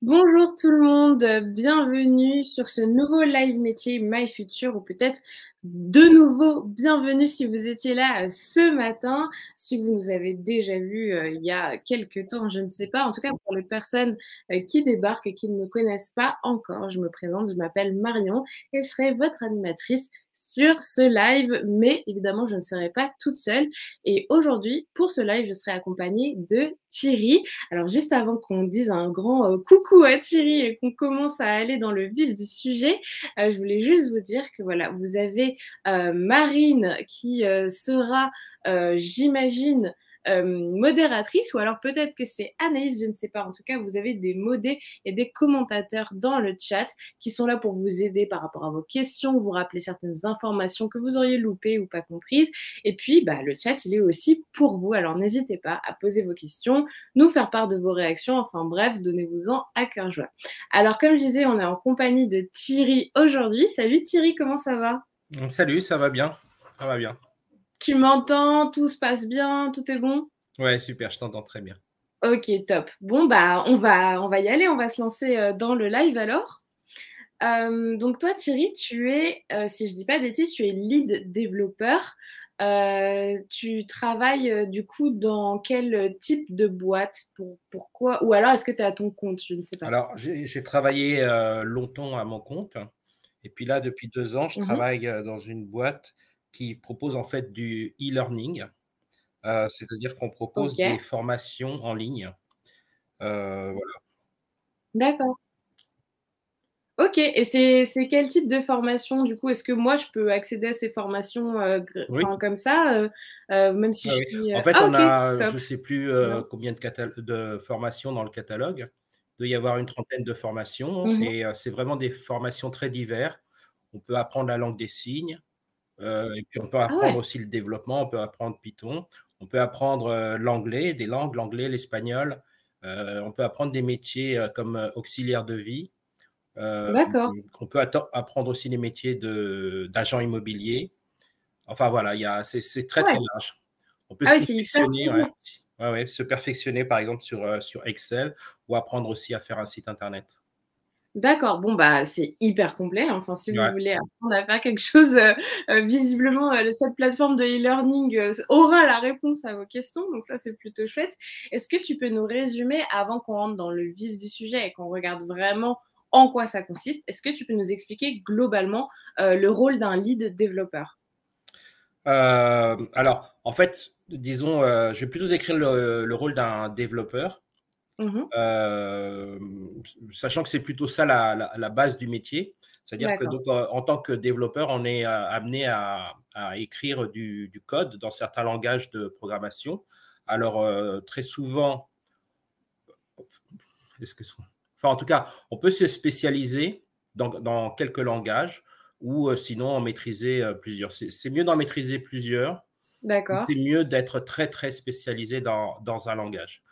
Bonjour tout le monde, bienvenue sur ce nouveau live métier My Future ou peut-être de nouveau bienvenue si vous étiez là ce matin, si vous nous avez déjà vus il y a quelques temps, je ne sais pas. En tout cas, pour les personnes qui débarquent et qui ne me connaissent pas encore, je me présente, je m'appelle Marion et je serai votre animatrice sur ce live, mais évidemment, je ne serai pas toute seule. Et aujourd'hui, pour ce live, je serai accompagnée de Thierry. Alors, juste avant qu'on dise un grand coucou à Thierry et qu'on commence à aller dans le vif du sujet, je voulais juste vous dire que voilà, vous avez Marine qui sera, j'imagine, modératrice, ou alors peut-être que c'est Anaïs, je ne sais pas. En tout cas, vous avez des modés et des commentateurs dans le chat qui sont là pour vous aider par rapport à vos questions, vous rappeler certaines informations que vous auriez loupées ou pas comprises. Et puis, bah, le chat, il est aussi pour vous. Alors, n'hésitez pas à poser vos questions, nous faire part de vos réactions. Enfin bref, donnez-vous-en à cœur joie. Alors, comme je disais, on est en compagnie de Thierry aujourd'hui. Salut Thierry, comment ça va? Salut, ça va bien? Ça va bien. Tu m'entends? Tout se passe bien? Tout est bon? Ouais, super, je t'entends très bien. Ok, top. Bon, bah, on va y aller. On va se lancer dans le live alors. Donc toi, Thierry, tu es, si je dis pas de bêtises, tu es lead développeur. Tu travailles du coup dans quel type de boîte? Pourquoi? Ou alors est-ce que tu es à ton compte? Je ne sais pas. Alors, j'ai travaillé longtemps à mon compte. Et puis là, depuis 2 ans, je Mhm. travaille dans une boîte qui propose en fait du e-learning. C'est-à-dire qu'on propose Ok, des formations en ligne. Voilà. d'accord. Ok, et c'est quel type de formation du coup? Est-ce que moi je peux accéder à ces formations Oui, enfin, comme ça, même si je oui. suis. En fait, Ah, on ok, a, je top. ne sais plus Bien. combien de formations dans le catalogue. Il doit y avoir une trentaine de formations Mhm. et c'est vraiment des formations très diverses. On peut apprendre la langue des signes. Et puis on peut Ah apprendre ouais, aussi le développement, on peut apprendre Python, on peut apprendre l'anglais, des langues, l'anglais, l'espagnol. On peut apprendre des métiers comme auxiliaire de vie. Euh, d'accord. on peut apprendre aussi les métiers d'agent immobilier. Enfin voilà, c'est très Ah très ouais, large. On peut ah se oui, c'est hyper perfectionner, ouais, complet. ouais, ouais, se perfectionner par exemple sur Excel ou apprendre aussi à faire un site internet. D'accord, bon, bah, c'est hyper complet. Enfin, si vous Ouais. voulez apprendre à faire quelque chose, visiblement, cette plateforme de e-learning, aura la réponse à vos questions, donc ça, c'est plutôt chouette. Est-ce que tu peux nous résumer, avant qu'on rentre dans le vif du sujet et qu'on regarde vraiment en quoi ça consiste, est-ce que tu peux nous expliquer globalement, le rôle d'un lead développeur? Alors, en fait, disons, je vais plutôt décrire le rôle d'un développeur. Mmh. Euh, Sachant que c'est plutôt ça la base du métier. C'est-à-dire que D'accord. donc, en tant que développeur, on est amené à écrire du code dans certains langages de programmation. Alors, très souvent, est-ce que, enfin, en tout cas, on peut se spécialiser dans quelques langages ou sinon en maîtriser plusieurs. C'est mieux d'en maîtriser plusieurs. D'accord. C'est mieux d'être très, très spécialisé dans un langage.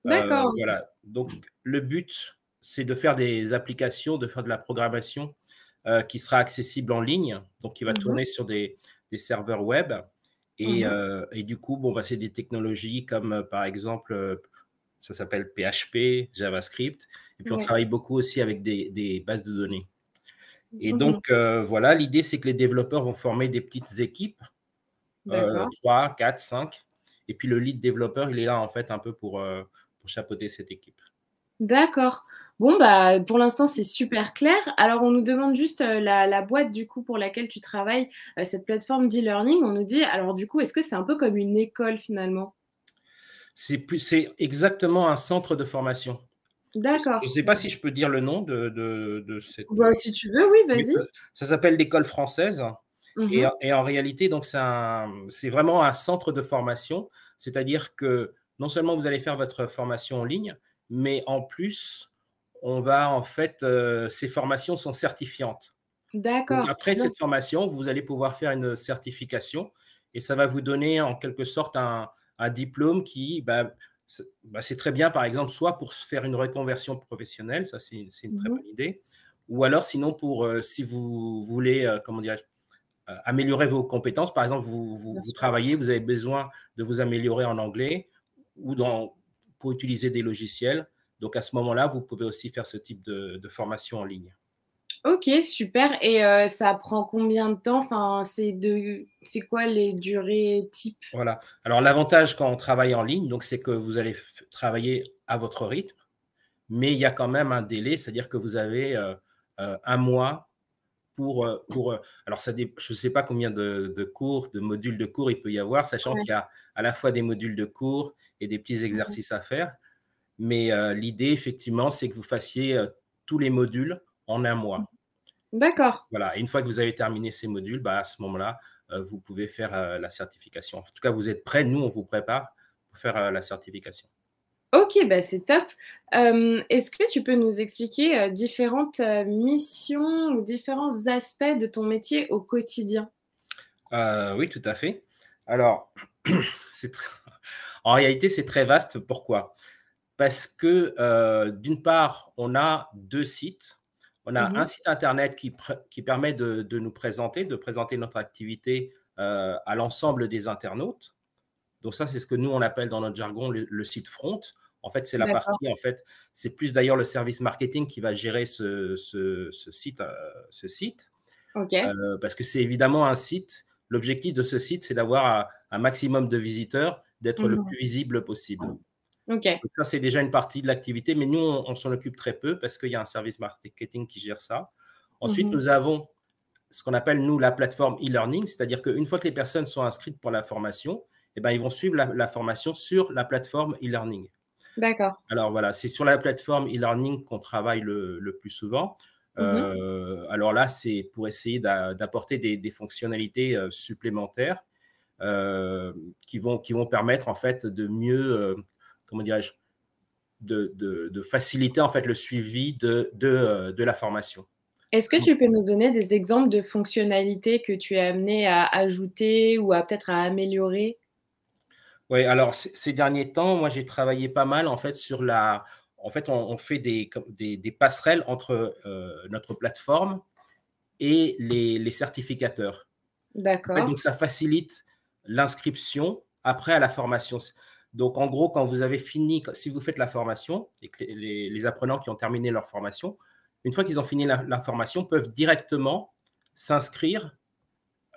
D'accord, OK. Voilà. Donc, le but, c'est de faire des applications, de faire de la programmation qui sera accessible en ligne, donc qui va Mmh mh. tourner sur des serveurs web. Mmh. Et du coup, bon, bah, c'est des technologies comme, par exemple, ça s'appelle PHP, JavaScript. Et puis, on Ouais. travaille beaucoup aussi avec des bases de données. Et Mmh. donc, voilà, l'idée, c'est que les développeurs vont former des petites équipes, D'accord. 3, 4, 5. Et puis, le lead développeur, il est là, en fait, un peu pour chapeauter cette équipe. D'accord. Bon, bah, pour l'instant, c'est super clair. Alors, on nous demande juste, la boîte, du coup, pour laquelle tu travailles, cette plateforme d'e-learning. On nous dit alors, du coup, est-ce que c'est un peu comme une école, finalement? C'est exactement un centre de formation. Je D'accord. ne sais pas si je peux dire le nom de cette. Bah, si tu veux, oui, Mais vas-y. ça s'appelle l'école française. Et, Mmh. et en réalité, donc c'est vraiment un centre de formation. C'est-à-dire que non seulement vous allez faire votre formation en ligne, mais en plus, on va en fait, ces formations sont certifiantes. Donc D'accord, trop après bien. cette formation, vous allez pouvoir faire une certification et ça va vous donner en quelque sorte un diplôme qui, c'est très bien, par exemple, soit pour se faire une reconversion professionnelle, ça c'est une très Mmh. bonne idée, ou alors sinon pour, si vous voulez, comment dirais-je, améliorer vos compétences. Par exemple, Bien vous sûr. travaillez, vous avez besoin de vous améliorer en anglais ou pour utiliser des logiciels. Donc, à ce moment-là, vous pouvez aussi faire ce type de formation en ligne. OK, super et ça prend combien de temps? Enfin, c'est quoi les durées type? Voilà. Alors, l'avantage quand on travaille en ligne, donc, c'est que vous allez travailler à votre rythme, mais il y a quand même un délai, c'est-à-dire que vous avez 1 mois alors, je ne sais pas combien de cours, de modules de cours il peut y avoir, sachant Ouais. qu'il y a à la fois des modules de cours et des petits Mmh. exercices à faire. Mais l'idée, effectivement, c'est que vous fassiez tous les modules en 1 mois. D'accord. Voilà, et une fois que vous avez terminé ces modules, bah, à ce moment-là, vous pouvez faire la certification. En tout cas, vous êtes prêts, nous, on vous prépare pour faire la certification. OK, bah, c'est top. Est-ce que tu peux nous expliquer, différentes, missions ou différents aspects de ton métier au quotidien? Oui, tout à fait. Alors, c'est tr en réalité, c'est très vaste. Pourquoi? Parce que, d'une part, on a 2 sites. On a un Mmh. site internet qui permet de nous présenter, de présenter notre activité, à l'ensemble des internautes. Donc ça, c'est ce que nous, on appelle dans notre jargon le site front. En fait, c'est la D'accord. partie, en fait, c'est plus d'ailleurs le service marketing qui va gérer ce site, OK. parce que c'est évidemment un site. L'objectif de ce site, c'est d'avoir un maximum de visiteurs, d'être le Mmh. plus visible possible. OK. Donc ça, c'est déjà une partie de l'activité, mais nous, on s'en occupe très peu parce qu'il y a un service marketing qui gère ça. Ensuite, Mmh. nous avons ce qu'on appelle, nous, la plateforme e-learning, c'est-à-dire qu'une fois que les personnes sont inscrites pour la formation, eh ben, ils vont suivre la formation sur la plateforme e-learning. D'accord. Alors voilà, c'est sur la plateforme e-learning qu'on travaille le plus souvent. Mmh. Alors là, c'est pour essayer d'apporter des fonctionnalités supplémentaires euh, qui vont permettre en fait de mieux, comment dirais-je, de faciliter en fait le suivi de la formation. Est-ce que tu peux nous donner des exemples de fonctionnalités que tu es amené à ajouter ou à peut-être à améliorer? Oui, alors ces derniers temps, moi j'ai travaillé pas mal en fait sur la. En fait, on fait des passerelles entre notre plateforme et les certificateurs. En fait, D'accord. donc ça facilite l'inscription après à la formation. Donc en gros, quand vous avez fini, si vous faites la formation et que les apprenants qui ont terminé leur formation, une fois qu'ils ont fini la formation, peuvent directement s'inscrire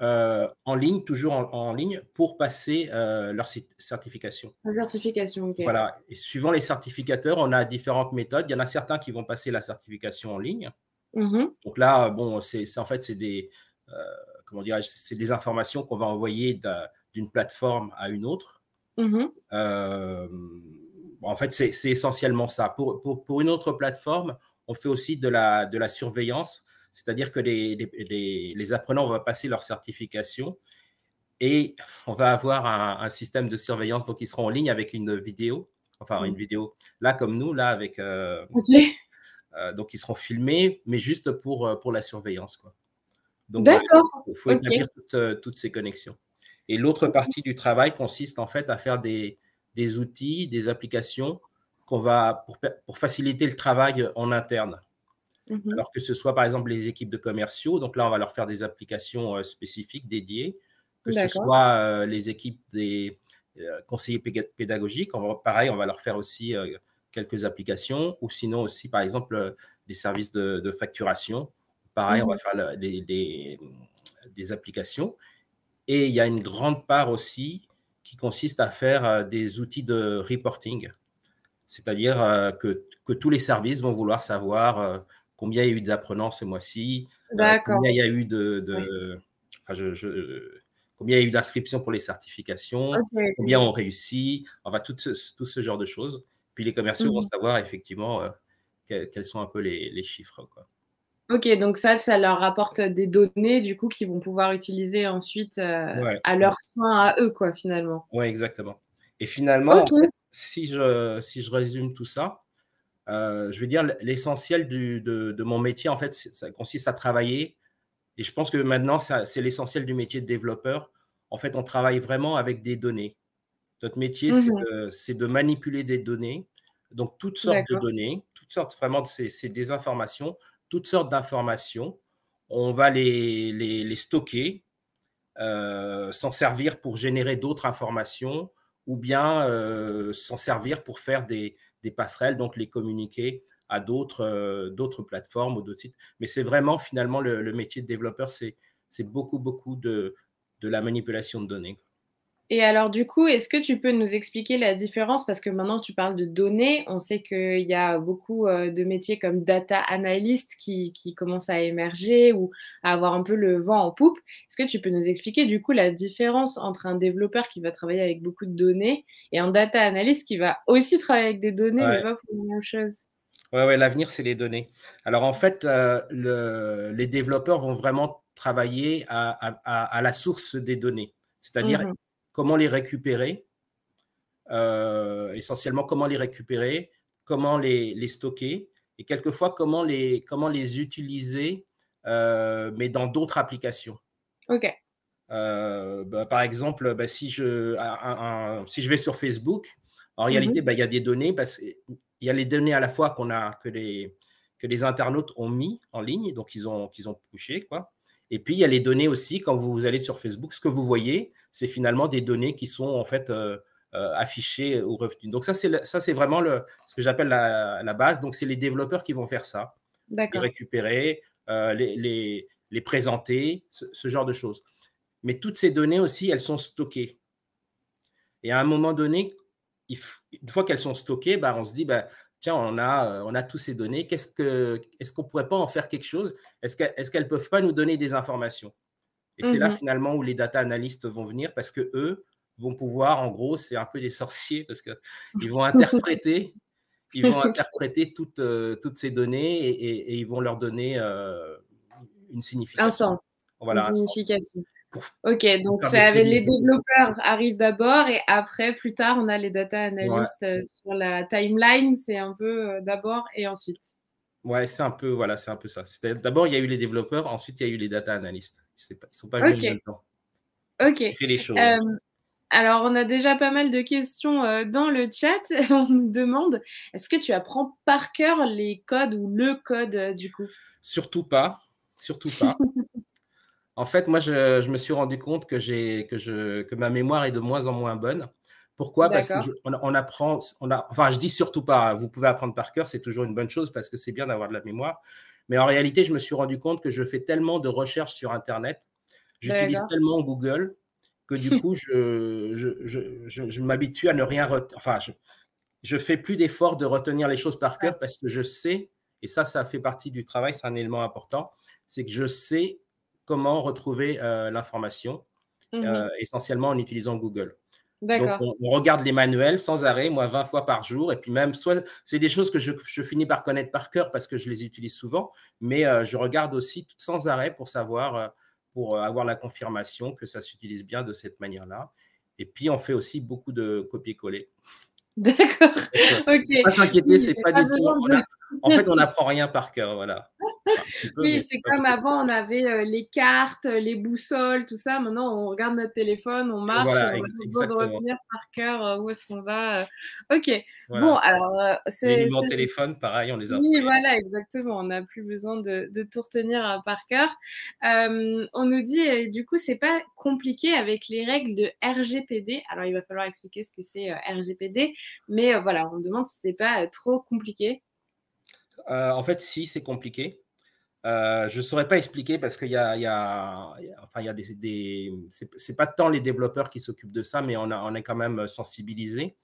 en ligne, toujours en ligne, pour passer leur certification. La certification, OK. Voilà. Et suivant les certificateurs, on a différentes méthodes. Il y en a certains qui vont passer la certification en ligne. Mmh. Donc là, bon, en fait, c'est comment dirais-je, c'est des informations qu'on va envoyer d'une plateforme à une autre. Mmh. Euh, En fait, c'est essentiellement ça. Pour une autre plateforme, on fait aussi de la surveillance, c'est-à-dire que les apprenants vont passer leur certification et on va avoir un système de surveillance. Donc, ils seront en ligne avec une vidéo, enfin Mmh. une vidéo, là comme nous, là, avec, OK. donc ils seront filmés, mais juste pour la surveillance, quoi. Donc voilà, D'accord. il faut OK. établir toutes ces connexions. Et l'autre OK. partie du travail consiste en fait à faire des outils, des applications qu'on va pour faciliter le travail en interne. Mmh. Alors que ce soit par exemple les équipes de commerciaux, donc là on va leur faire des applications spécifiques dédiées, que ce D'accord. soit les équipes des conseillers pédagogiques, pareil, on va leur faire aussi quelques applications, ou sinon aussi par exemple des services de facturation. Pareil, on va Mmh. faire des applications. Et il y a une grande part aussi qui consiste à faire des outils de reporting, c'est-à-dire que tous les services vont vouloir savoir combien il y a eu d'apprenants ce mois-ci, D'accord. combien il y a eu Ouais. enfin, combien il y a eu d'inscriptions pour les certifications, OK, combien OK. ont réussi, enfin tout ce genre de choses. Puis les commerciaux vont Mmh. savoir effectivement quels sont un peu les chiffres, quoi. OK, donc ça leur rapporte des données du coup qu'ils vont pouvoir utiliser ensuite, Ouais, à leur fin à eux quoi, finalement? ouais, exactement. Et finalement, en OK. fait, si je résume tout ça, je veux dire l'essentiel de mon métier, en fait, ça consiste à travailler et je pense que maintenant, c'est l'essentiel du métier de développeur. En fait, on travaille vraiment avec des données. Notre métier, c'est Mmh. de manipuler des données, donc toutes sortes de D'accord. données, toutes sortes vraiment, c'est des informations, toutes sortes d'informations. On va les stocker, s'en servir pour générer d'autres informations ou bien s'en servir pour faire des passerelles, donc les communiquer à d'autres plateformes ou d'autres sites. Mais c'est vraiment finalement le métier de développeur, c'est beaucoup, beaucoup de la manipulation de données. Et alors du coup, est-ce que tu peux nous expliquer la différence? Parce que maintenant tu parles de données, on sait qu'il y a beaucoup, de métiers comme data analyst qui commencent à émerger ou à avoir un peu le vent en poupe. Est-ce que tu peux nous expliquer du coup la différence entre un développeur qui va travailler avec beaucoup de données et un data analyst qui va aussi travailler avec des données, mais Ouais. pas pour la même chose? Ouais, ouais, l'avenir, c'est les données. Alors, en fait, les développeurs vont vraiment travailler à la source des données, c'est-à-dire Mmh. comment les récupérer, essentiellement comment les récupérer, comment les stocker et quelquefois comment les utiliser, mais dans d'autres applications. OK. Par exemple, si je vais sur Facebook, en réalité, Mmh. il y a des données, il y a les données à la fois que les internautes ont mis en ligne, donc qu'ils ont pushé, quoi. Et puis, il y a les données aussi, quand vous allez sur Facebook, ce que vous voyez, c'est finalement des données qui sont en fait affichées au revenu. Donc, ça, c'est vraiment ce que j'appelle la base. Donc, c'est les développeurs qui vont faire ça, les D'accord. récupérer, les présenter, ce genre de choses. Mais toutes ces données aussi, elles sont stockées. Et à un moment donné, une fois qu'elles sont stockées, bah, on se dit, bah, tiens, on a tous ces données. Est-ce qu'on ne pourrait pas en faire quelque chose? Est-ce qu'elles ne peuvent pas nous donner des informations? Et c'est là Mmh. finalement où les data analystes vont venir parce que eux vont pouvoir, en gros, c'est un peu des sorciers parce qu'ils vont interpréter, OK. toutes ces données et ils vont leur donner une Un signification. sens, une Voilà, un sens signification. pour, OK, pour donc faire des ça avait les prévisions. développeurs arrivent d'abord et après, plus tard, on a les data Ouais. analysts, sur la timeline, c'est un peu, d'abord et ensuite. Ouais, c'est un peu, voilà, c'est un peu ça. D'abord, il y a eu les développeurs, ensuite, il y a eu les data analysts. Ils sont pas venus en OK, même temps. OK. Ils ont fait les choses, en fait. Alors on a déjà pas mal de questions, dans le chat. On nous demande: «Est-ce que tu apprends par cœur les codes ou le code, du coup?» Surtout pas, surtout pas. En fait, moi, je me suis rendu compte que ma mémoire est de moins en moins bonne. Pourquoi? Parce que D'accord. on apprend, enfin, je dis surtout pas, hein, vous pouvez apprendre par cœur, c'est toujours une bonne chose parce que c'est bien d'avoir de la mémoire. Mais en réalité, je me suis rendu compte que je fais tellement de recherches sur Internet, j'utilise D'accord. tellement Google que du coup, je m'habitue à ne rien retenir. Enfin, je fais plus d'efforts de retenir les choses par Ouais. cœur parce que je sais, et ça fait partie du travail, c'est un élément important, c'est que je sais comment retrouver l'information, Mmh. essentiellement en utilisant Google. Donc, D'accord. on regarde les manuels sans arrêt, moi 20 fois par jour, et puis même, soit c'est des choses que je finis par connaître par cœur parce que je les utilise souvent, mais je regarde aussi sans arrêt pour avoir la confirmation que ça s'utilise bien de cette manière-là. Et puis, on fait aussi beaucoup de copier-coller. D'accord. Donc, OK. faut pas s'inquiéter, Oui, c'est il y a pas pas du tout, besoin de en fait, on n'apprend rien par cœur, voilà. Enfin, un petit peu, Oui, mais c'est pas comme beaucoup. avant, on avait, les cartes, les boussoles, tout ça. Maintenant, on regarde notre téléphone, on marche et Voilà, on a pas besoin de exactement. retenir par cœur, où est-ce qu'on va. OK. Bon, Voilà. alors, Les c'est numéros de téléphone, pareil, on les a oui, appris. voilà, exactement. On n'a plus besoin de tout retenir, par cœur. On nous dit, du coup, c'est pas compliqué avec les règles de RGPD. Alors, il va falloir expliquer ce que c'est, RGPD, mais, voilà, on demande si c'est pas, trop compliqué. En fait, si, c'est compliqué. Je ne saurais pas expliquer parce enfin, il y a c'est pas tant les développeurs qui s'occupent de ça, mais on est quand même sensibilisés.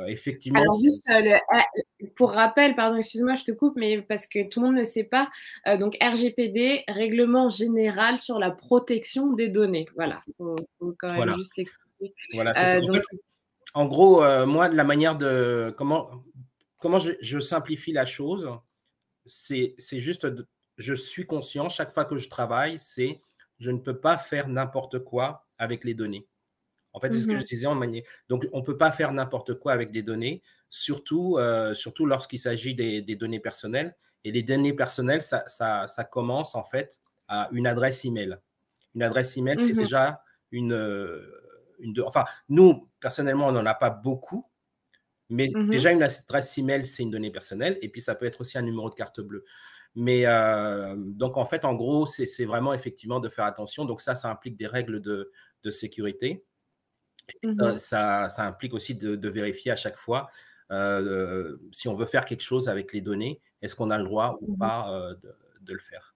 Effectivement, Alors juste, pour rappel, pardon, excuse-moi, je te coupe, mais parce que tout le monde ne sait pas, donc RGPD, Règlement général sur la protection des données. Voilà, faut quand même voilà, juste l'expliquer. voilà, c'est ça. En Donc fait, en gros, moi, la manière de comment je simplifie la chose, c'est juste, je suis conscient chaque fois que je travaille, je ne peux pas faire n'importe quoi avec les données. En fait, c'est ce que je mmh disais en manière. Donc, on ne peut pas faire n'importe quoi avec des données, surtout lorsqu'il s'agit des données personnelles. Et les données personnelles, ça commence en fait à une adresse email. Une adresse email, c'est mh, déjà enfin, nous, personnellement, on n'en a pas beaucoup, mais mmh. déjà, une adresse email, c'est une donnée personnelle. Et puis, ça peut être aussi un numéro de carte bleue. Mais donc, en fait, en gros, c'est vraiment effectivement de faire attention. Donc, ça implique des règles de sécurité. Mmh. Ça implique aussi de vérifier à chaque fois si on veut faire quelque chose avec les données, est-ce qu'on a le droit ou pas de le faire.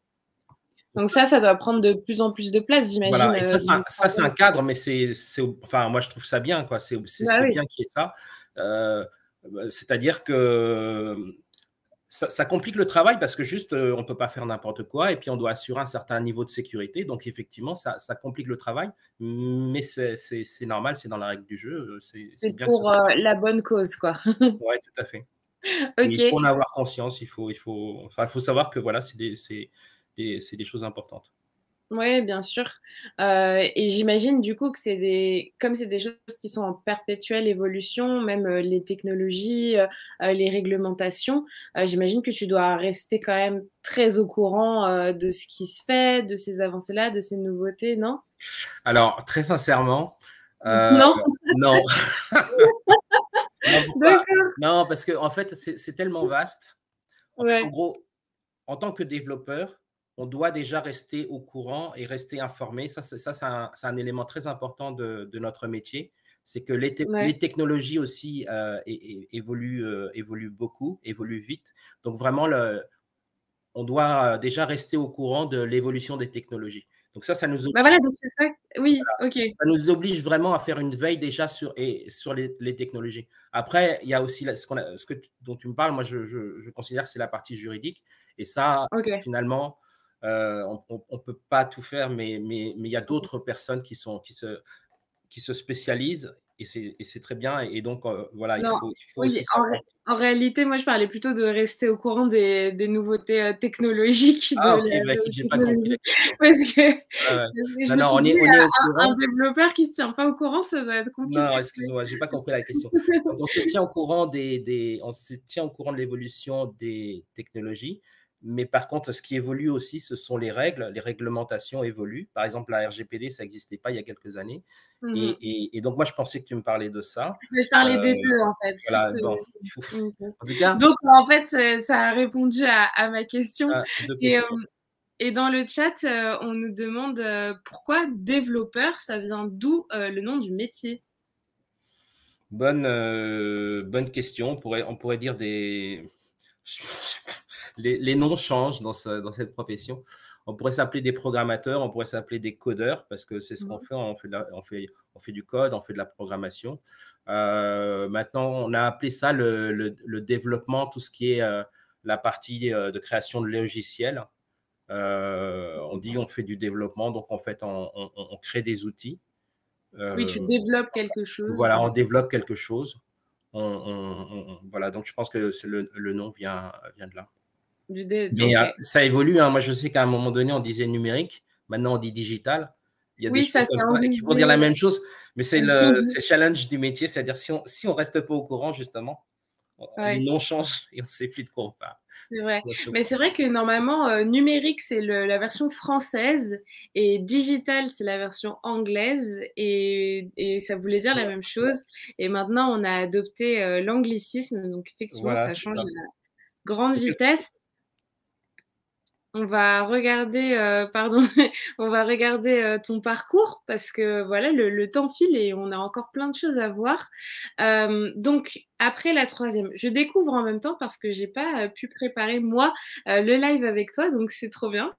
Donc ça doit prendre de plus en plus de place, j'imagine. Voilà, et ça, c'est un cadre, mais enfin, moi, je trouve ça bien, quoi. C'est Bah oui. bien qu'il y ait ça. C'est-à-dire que ça complique le travail parce que juste, on ne peut pas faire n'importe quoi et puis on doit assurer un certain niveau de sécurité. Donc, effectivement, ça complique le travail, mais c'est normal, c'est dans la règle du jeu. C'est bien que ce pour soit. la bonne cause, quoi. Oui, tout à fait. Et il faut Ok. en avoir conscience. Enfin, il faut savoir que voilà, c'est des choses importantes. Oui, bien sûr. Et j'imagine du coup que comme c'est des choses qui sont en perpétuelle évolution, même les technologies, les réglementations, j'imagine que tu dois rester quand même très au courant de ce qui se fait, de ces avancées-là, de ces nouveautés, non? Alors, très sincèrement, Non? non. Non, pourquoi? D'accord. Non, parce que en fait, c'est tellement vaste. En fait, en Ouais, gros, en tant que développeur, on doit déjà rester au courant et rester informé. Ça, c'est un élément très important de notre métier. C'est que ouais. les technologies aussi évoluent beaucoup, évoluent vite. Donc vraiment, on doit déjà rester au courant de l'évolution des technologies. Donc ça nous Bah voilà, donc c'est ça. Oui, ok. Ça nous oblige vraiment à faire une veille déjà sur les technologies. Après, il y a aussi dont tu me parles, moi je considère que c'est la partie juridique. Et ça, Ok. finalement, on ne peut pas tout faire, mais il y a d'autres personnes qui se spécialisent et c'est très bien. Et donc, voilà, Non, il faut oui, aussi savoir. en réalité, moi, je parlais plutôt de rester au courant des nouveautés technologiques de Ah, ok, bah, de écoute, la j'ai pas compris la technologie. question. Parce que, Ouais. parce que je Non, me non, suis dit, on est au un courant. développeur qui ne se tient pas au courant, ça doit être Non, compliqué. excuse-moi, j'ai pas compris la question. Donc, on se tient au courant on se tient au courant de l'évolution des technologies, mais par contre, ce qui évolue aussi, ce sont les réglementations évoluent. Par exemple, la RGPD, ça n'existait pas il y a quelques années. Et, Mhm. et donc, moi, je pensais que tu me parlais de ça. Mais je parlais des Euh, deux, en fait. voilà, bon, il faut. Ok. En tout cas, Donc, en fait, ça a répondu à ma question. deux Et, questions. et dans le chat, on nous demande pourquoi développeur, ça vient d'où le nom du métier? Bonne question. On pourrait dire les noms changent dans cette profession. On pourrait s'appeler des programmateurs, on pourrait s'appeler des codeurs, parce que c'est ce qu'on Mhm. fait. On fait du code, on fait de la programmation. Maintenant, on a appelé ça le développement, tout ce qui est la partie de création de logiciels. On dit on fait du développement, donc en fait, on crée des outils. Oui, tu Euh, développes quelque chose. voilà, on développe quelque chose. Voilà, donc je pense que le nom vient de là. Mais Ok. ça évolue, hein. Moi, je sais qu'à un moment donné, on disait numérique. Maintenant, on dit digital. Il y a des Oui, choses ça s'est comme ça qui vont enlisé. dire la même chose, mais c'est le challenge du métier. C'est-à-dire, si on reste pas au courant, justement, les Ouais, noms changent et on ne sait plus de quoi on parle. c'est vrai. Mais c'est vrai que normalement, numérique, c'est la version française et digital, c'est la version anglaise et ça voulait dire la même chose. Et maintenant, on a adopté l'anglicisme. Donc, effectivement, Voilà, ça c'est change ça. à grande vitesse. On va regarder, pardon, on va regarder ton parcours parce que voilà, le temps file et on a encore plein de choses à voir. Donc, après la troisième, je découvre en même temps parce que j'ai pas pu préparer moi le live avec toi, donc c'est trop bien.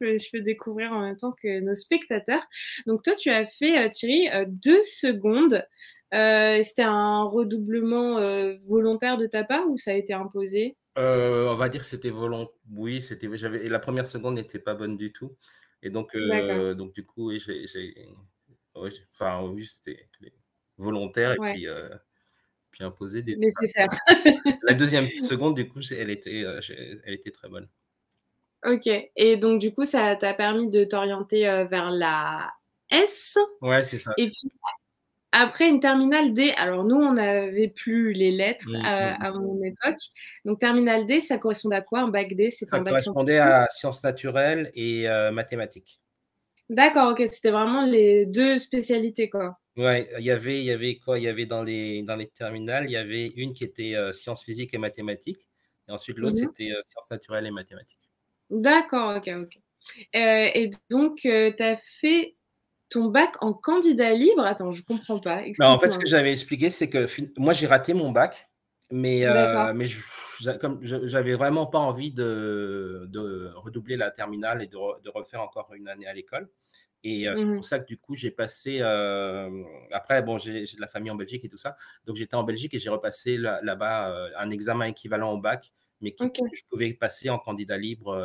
Je peux découvrir en même temps que nos spectateurs. Donc, toi, tu as fait, Thierry, 2 secondes. C'était un redoublement volontaire de ta part ou ça a été imposé? On va dire que c'était volontaire. Oui, et la première seconde n'était pas bonne du tout. Et D'accord. donc du coup, oui, ouais, enfin, oui, c'était volontaire et Ouais, puis imposé. nécessaire. La deuxième seconde, du coup, elle était très bonne. Ok. Et donc, du coup, ça t'a permis de t'orienter vers la S. Ouais, c'est ça. Et puis, après, une terminale D. Alors, nous, on n'avait plus les lettres à mon époque. Donc, terminale D, ça correspond à quoi? Un bac D, c'était Ça un bac correspondait scientifique? à sciences naturelles et mathématiques. D'accord, ok. C'était vraiment les deux spécialités, quoi. Ouais, il y avait quoi? Il y avait dans les terminales, il y avait une qui était sciences physiques et mathématiques. Et ensuite, l'autre, Mhm. c'était sciences naturelles et mathématiques. D'accord, ok, ok. Et donc, tu as fait ton bac en candidat libre. Attends, je comprends pas. Non, en fait, ce que Explique-moi. j'avais expliqué, c'est que moi, j'ai raté mon bac. D'accord. Mais comme j'avais vraiment pas envie de redoubler la terminale et de refaire encore une année à l'école. Et c'est Mmh. pour ça que du coup, j'ai passé. Après, bon, j'ai de la famille en Belgique et tout ça. Donc, j'étais en Belgique et j'ai repassé là-bas un examen équivalent au bac, mais que OK. je pouvais passer en candidat libre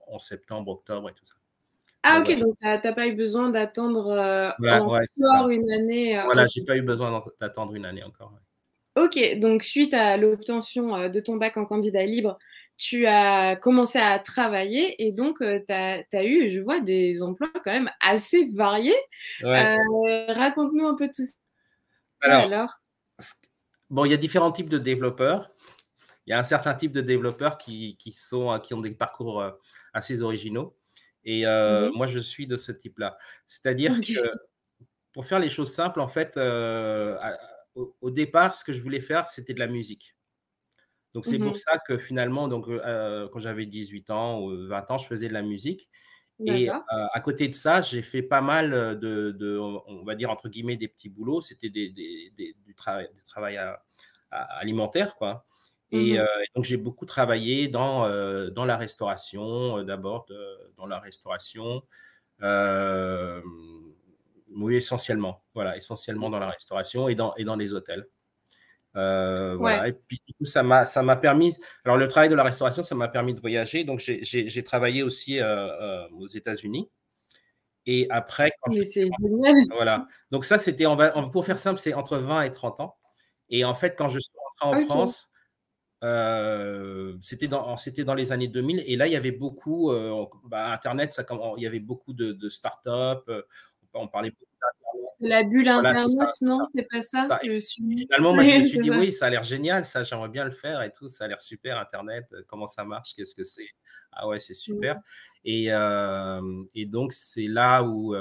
en septembre, octobre et tout ça. Ah Donc, OK, voilà. donc tu as pas eu besoin d'attendre, Ouais, ouais, c'est ça. encore une année, Voilà, OK. j'ai pas eu besoin d'attendre une année encore. Ouais. OK, donc suite à l'obtention, de ton bac en candidat libre, tu as commencé à travailler et donc tu as eu, je vois, des emplois quand même assez variés. Ouais. Raconte-nous un peu tout ça Alors, alors? bon, il y a différents types de développeurs. Il y a un certain type de développeurs qui ont des parcours assez originaux. Et Mmh. moi, je suis de ce type-là. C'est-à-dire que OK. pour faire les choses simples, en fait, au départ, ce que je voulais faire, c'était de la musique. Donc, c'est pour Mmh. ça que finalement, donc, quand j'avais 18 ans ou 20 ans, je faisais de la musique. Et D'accord. à côté de ça, j'ai fait pas mal on va dire, entre guillemets, des petits boulots. C'était du travail alimentaire, quoi. Et Mmh. donc, j'ai beaucoup travaillé dans la restauration, d'abord dans la restauration. Euh, oui, essentiellement. Voilà, essentiellement dans la restauration et dans les hôtels. Ouais. Voilà. Et puis, du coup, ça m'a permis. Alors, le travail de la restauration, ça m'a permis de voyager. Donc, j'ai travaillé aussi aux États-Unis. Et après, quand Mais c'est génial. voilà. Donc, ça, c'était, pour faire simple, c'est entre 20 et 30 ans. Et en fait, quand je suis rentré en OK. France, c'était dans les années 2000. Et là, il y avait beaucoup, Internet, il y avait beaucoup de startups. On parlait beaucoup d'Internet. C'est la bulle Voilà, c'est ça, internet, c'est non? ça. C'est pas C'est ça? ça. Je Et suis finalement, moi, je me oui, suis c'est dit: ça. «Oui, ça a l'air génial, ça, j'aimerais bien le faire et tout, ça a l'air super internet, comment ça marche? Qu'est-ce que c'est? Ah ouais, c'est super». Mmh. Et donc c'est là où,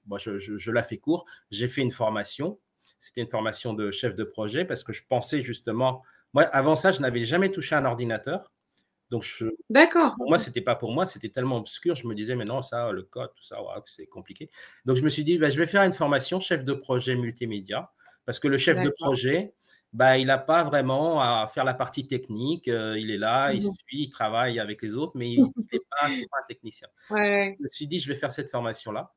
bon, je la fais court, j'ai fait une formation. C'était une formation de chef de projet parce que je pensais justement moi, avant ça, je n'avais jamais touché un ordinateur. Donc D'accord, pour moi, OK. c'était pas pour moi, c'était tellement obscur. Je me disais: «Mais non, ça, le code, tout ça, waouh, c'est compliqué». Donc je me suis dit: «Bah, je vais faire une formation chef de projet multimédia», parce que le chef de D'accord. projet, bah, il n'a pas vraiment à faire la partie technique, il est là, il Mmh. suit, il travaille avec les autres, mais il est pas c'est pas un technicien. Ouais, ouais. Je me suis dit: «Je vais faire cette formation-là».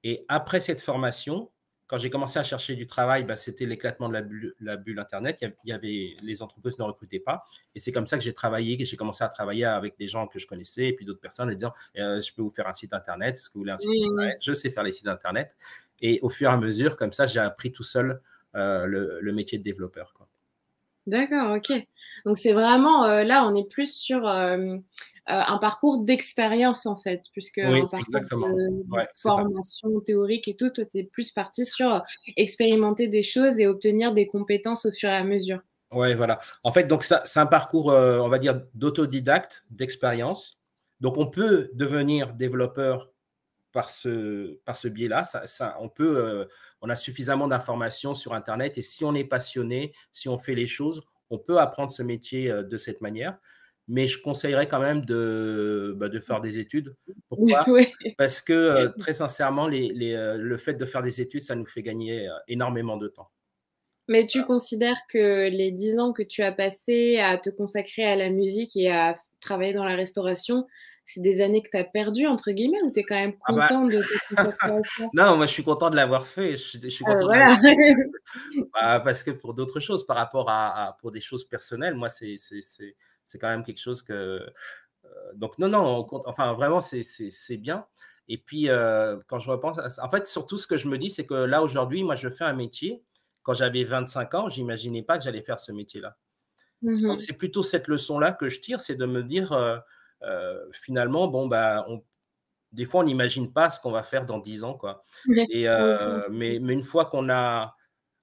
Et après cette formation, quand j'ai commencé à chercher du travail, bah, c'était l'éclatement de la bulle Internet. Les entreprises ne recrutaient pas. Et c'est comme ça que j'ai travaillé, que j'ai commencé à travailler avec des gens que je connaissais et puis d'autres personnes en disant je peux vous faire un site Internet. Est-ce que vous voulez un site Mmh mh. Internet? Je sais faire les sites Internet. Et au fur et à mesure, comme ça, j'ai appris tout seul le métier de développeur, quoi. D'accord, OK. Donc c'est vraiment, là, on est plus sur, un parcours d'expérience, en fait, puisque Oui, un parcours exactement. de Ouais, c'est ça. formation théorique et tout, toi, tu es plus parti sur, expérimenter des choses et obtenir des compétences au fur et à mesure. Ouais, voilà. En fait, donc ça, c'est un parcours, on va dire, d'autodidacte, d'expérience. Donc, on peut devenir développeur par ce biais-là. On a suffisamment d'informations sur Internet et si on est passionné, si on fait les choses, on peut apprendre ce métier de cette manière. Mais je conseillerais quand même de faire des études. Pourquoi? Ouais. Parce que très sincèrement, le fait de faire des études, ça nous fait gagner énormément de temps. Mais tu considères que les 10 ans que tu as passés à te consacrer à la musique et à travailler dans la restauration, c'est des années que tu as «perdues» entre guillemets ou tu es quand même Ah bah, content de te consacrer à ça? non, moi je suis content de l'avoir fait. Je suis content de l'avoir Voilà. bah, parce que pour d'autres choses, par rapport pour des choses personnelles, moi c'est quand même quelque chose que donc non, non, enfin vraiment c'est bien. Et puis quand je repense à ça en fait, surtout ce que je me dis, c'est que là aujourd'hui, moi je fais un métier. Quand j'avais 25 ans, j'imaginais pas que j'allais faire ce métier-là. Mmh Donc mh. c'est plutôt cette leçon-là que je tire, c'est de me dire, finalement, bon, bah, des fois, on n'imagine pas ce qu'on va faire dans 10 ans, quoi. Ouais. Et OK, super. mais une fois qu'on a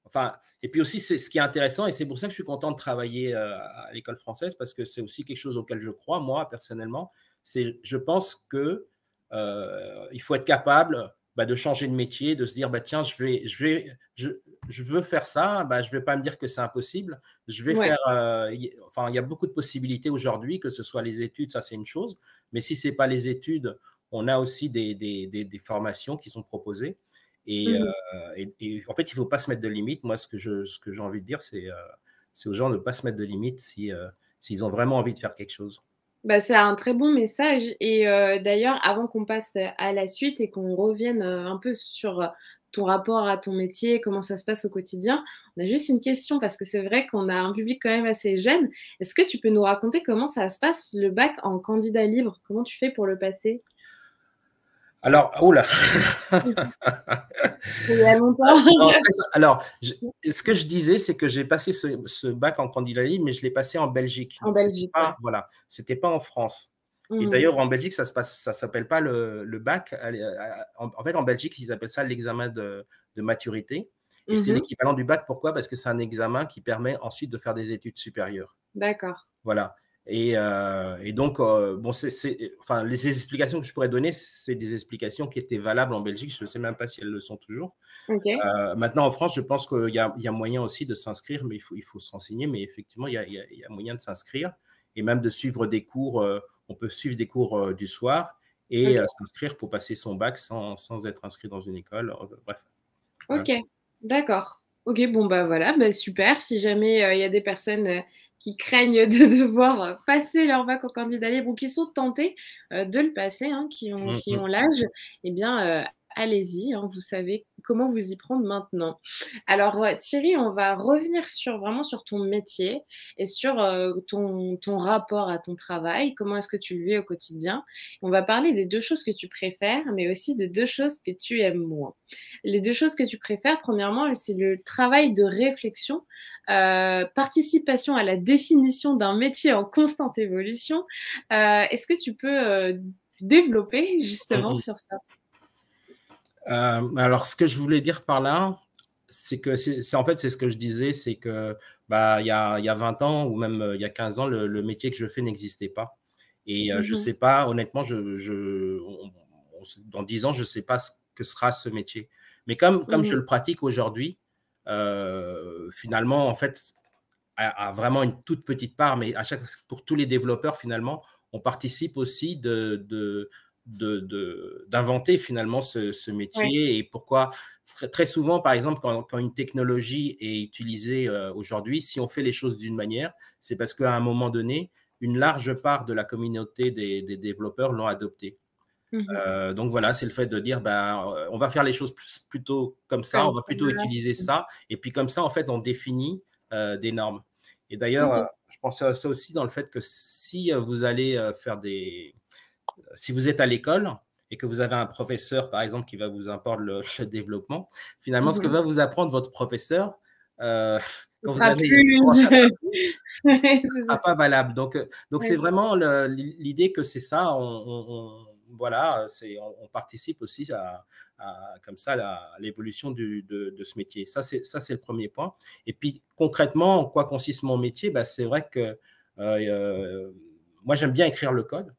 enfin et puis aussi, c'est ce qui est intéressant et c'est pour ça que je suis content de travailler, à l'école française parce que c'est aussi quelque chose auquel je crois, moi, personnellement. C'est je pense que, il faut être capable, bah, de changer de métier, de se dire: «Bah, tiens, je veux faire ça, bah, je ne vais pas me dire que c'est impossible. Je vais Ouais. faire, enfin, il y a beaucoup de possibilités aujourd'hui, que ce soit les études, ça, c'est une chose, mais si c'est pas les études, on a aussi des formations qui sont proposées et Mmh mh. en fait, il ne faut pas se mettre de limites. Moi, ce que j'ai envie de dire, c'est c'est aux gens de ne pas se mettre de limites s'ils ont vraiment envie de faire quelque chose. Bah, c'est un très bon message et d'ailleurs, avant qu'on passe à la suite et qu'on revienne, un peu sur, ton rapport à ton métier, comment ça se passe au quotidien, on a juste une question parce que c'est vrai qu'on a un public quand même assez jeune. Est-ce que tu peux nous raconter comment ça se passe le bac en candidat libre? Comment tu fais pour le passer? Alors, oh là! Il y a longtemps. Alors, ce que je disais, c'est que j'ai passé ce bac en candidat libre, mais je l'ai passé en Belgique. En Donc, c'était Belgique, ouais. pas, voilà, c'était pas en France. Et Mmh. d'ailleurs, en Belgique, ça s'appelle pas le bac. En fait, en Belgique, ils appellent ça l'examen de maturité. Et c'est Mmh. l'équivalent du bac. Pourquoi? Parce que c'est un examen qui permet ensuite de faire des études supérieures. D'accord. Voilà. Et donc, bon, enfin, les explications que je pourrais donner, c'est des explications qui étaient valables en Belgique. Je ne sais même pas si elles le sont toujours. OK. Maintenant, en France, je pense qu'il y a moyen aussi de s'inscrire, mais il faut se renseigner. Mais effectivement, il y a moyen de s'inscrire et même de suivre des cours. On peut suivre des cours du soir et OK. s'inscrire pour passer son bac sans être inscrit dans une école. Bref. Voilà. OK, d'accord. OK, bon, bah, voilà, bah, super. Si jamais, il y a des personnes, qui craignent de devoir, passer leur bac au candidat libre ou qui sont tentées, de le passer, hein, Mm, qui mm. ont l'âge, eh bien, allez-y, hein, vous savez comment vous y prendre maintenant. Alors, Thierry, on va revenir vraiment sur ton métier et sur, ton rapport à ton travail. Comment est-ce que tu le vis au quotidien? On va parler des 2 choses que tu préfères, mais aussi de 2 choses que tu aimes moins. Les 2 choses que tu préfères, premièrement, c'est le travail de réflexion, participation à la définition d'un métier en constante évolution. Est-ce que tu peux, développer Mm, justement mm. sur ça? Alors, ce que je voulais dire par là, c'est que en fait, c'est ce que je disais, c'est que bah, il y a 20 ans ou même il y a 15 ans, le métier que je fais n'existait pas. Et je ne Mmh. sais pas, honnêtement, dans 10 ans, je ne sais pas ce que sera ce métier. Mais comme je Mmh. le pratique aujourd'hui, finalement, en fait, à vraiment une toute petite part, mais pour tous les développeurs, finalement, on participe aussi d'inventer finalement ce Ouais. métier. Et pourquoi très souvent, par exemple, quand une technologie est utilisée aujourd'hui, si on fait les choses d'une manière, c'est parce qu'à un moment donné, une large part de la communauté des développeurs l'ont adopté. Mmh. Donc voilà, c'est le fait de dire, ben, on va faire les choses plutôt comme ça, Comme on va ça, plutôt voilà. utiliser ça, et puis comme ça, en fait, on définit des normes. Et d'ailleurs, OK. je pensais à ça aussi dans le fait que si vous allez si vous êtes à l'école et que vous avez un professeur, par exemple, qui va vous apprendre le développement, finalement, ce que Mmh. va vous apprendre votre professeur, euh, Ce quand vous sera allez plus commencer à travailler, ouais, ne c'est sera ça. pas valable. Donc c'est Ouais. vraiment l'idée que c'est ça. Voilà, on participe aussi comme ça à l'évolution de ce métier. Ça, c'est le premier point. Et puis concrètement, en quoi consiste mon métier? Bah, c'est vrai que moi, j'aime bien écrire le code.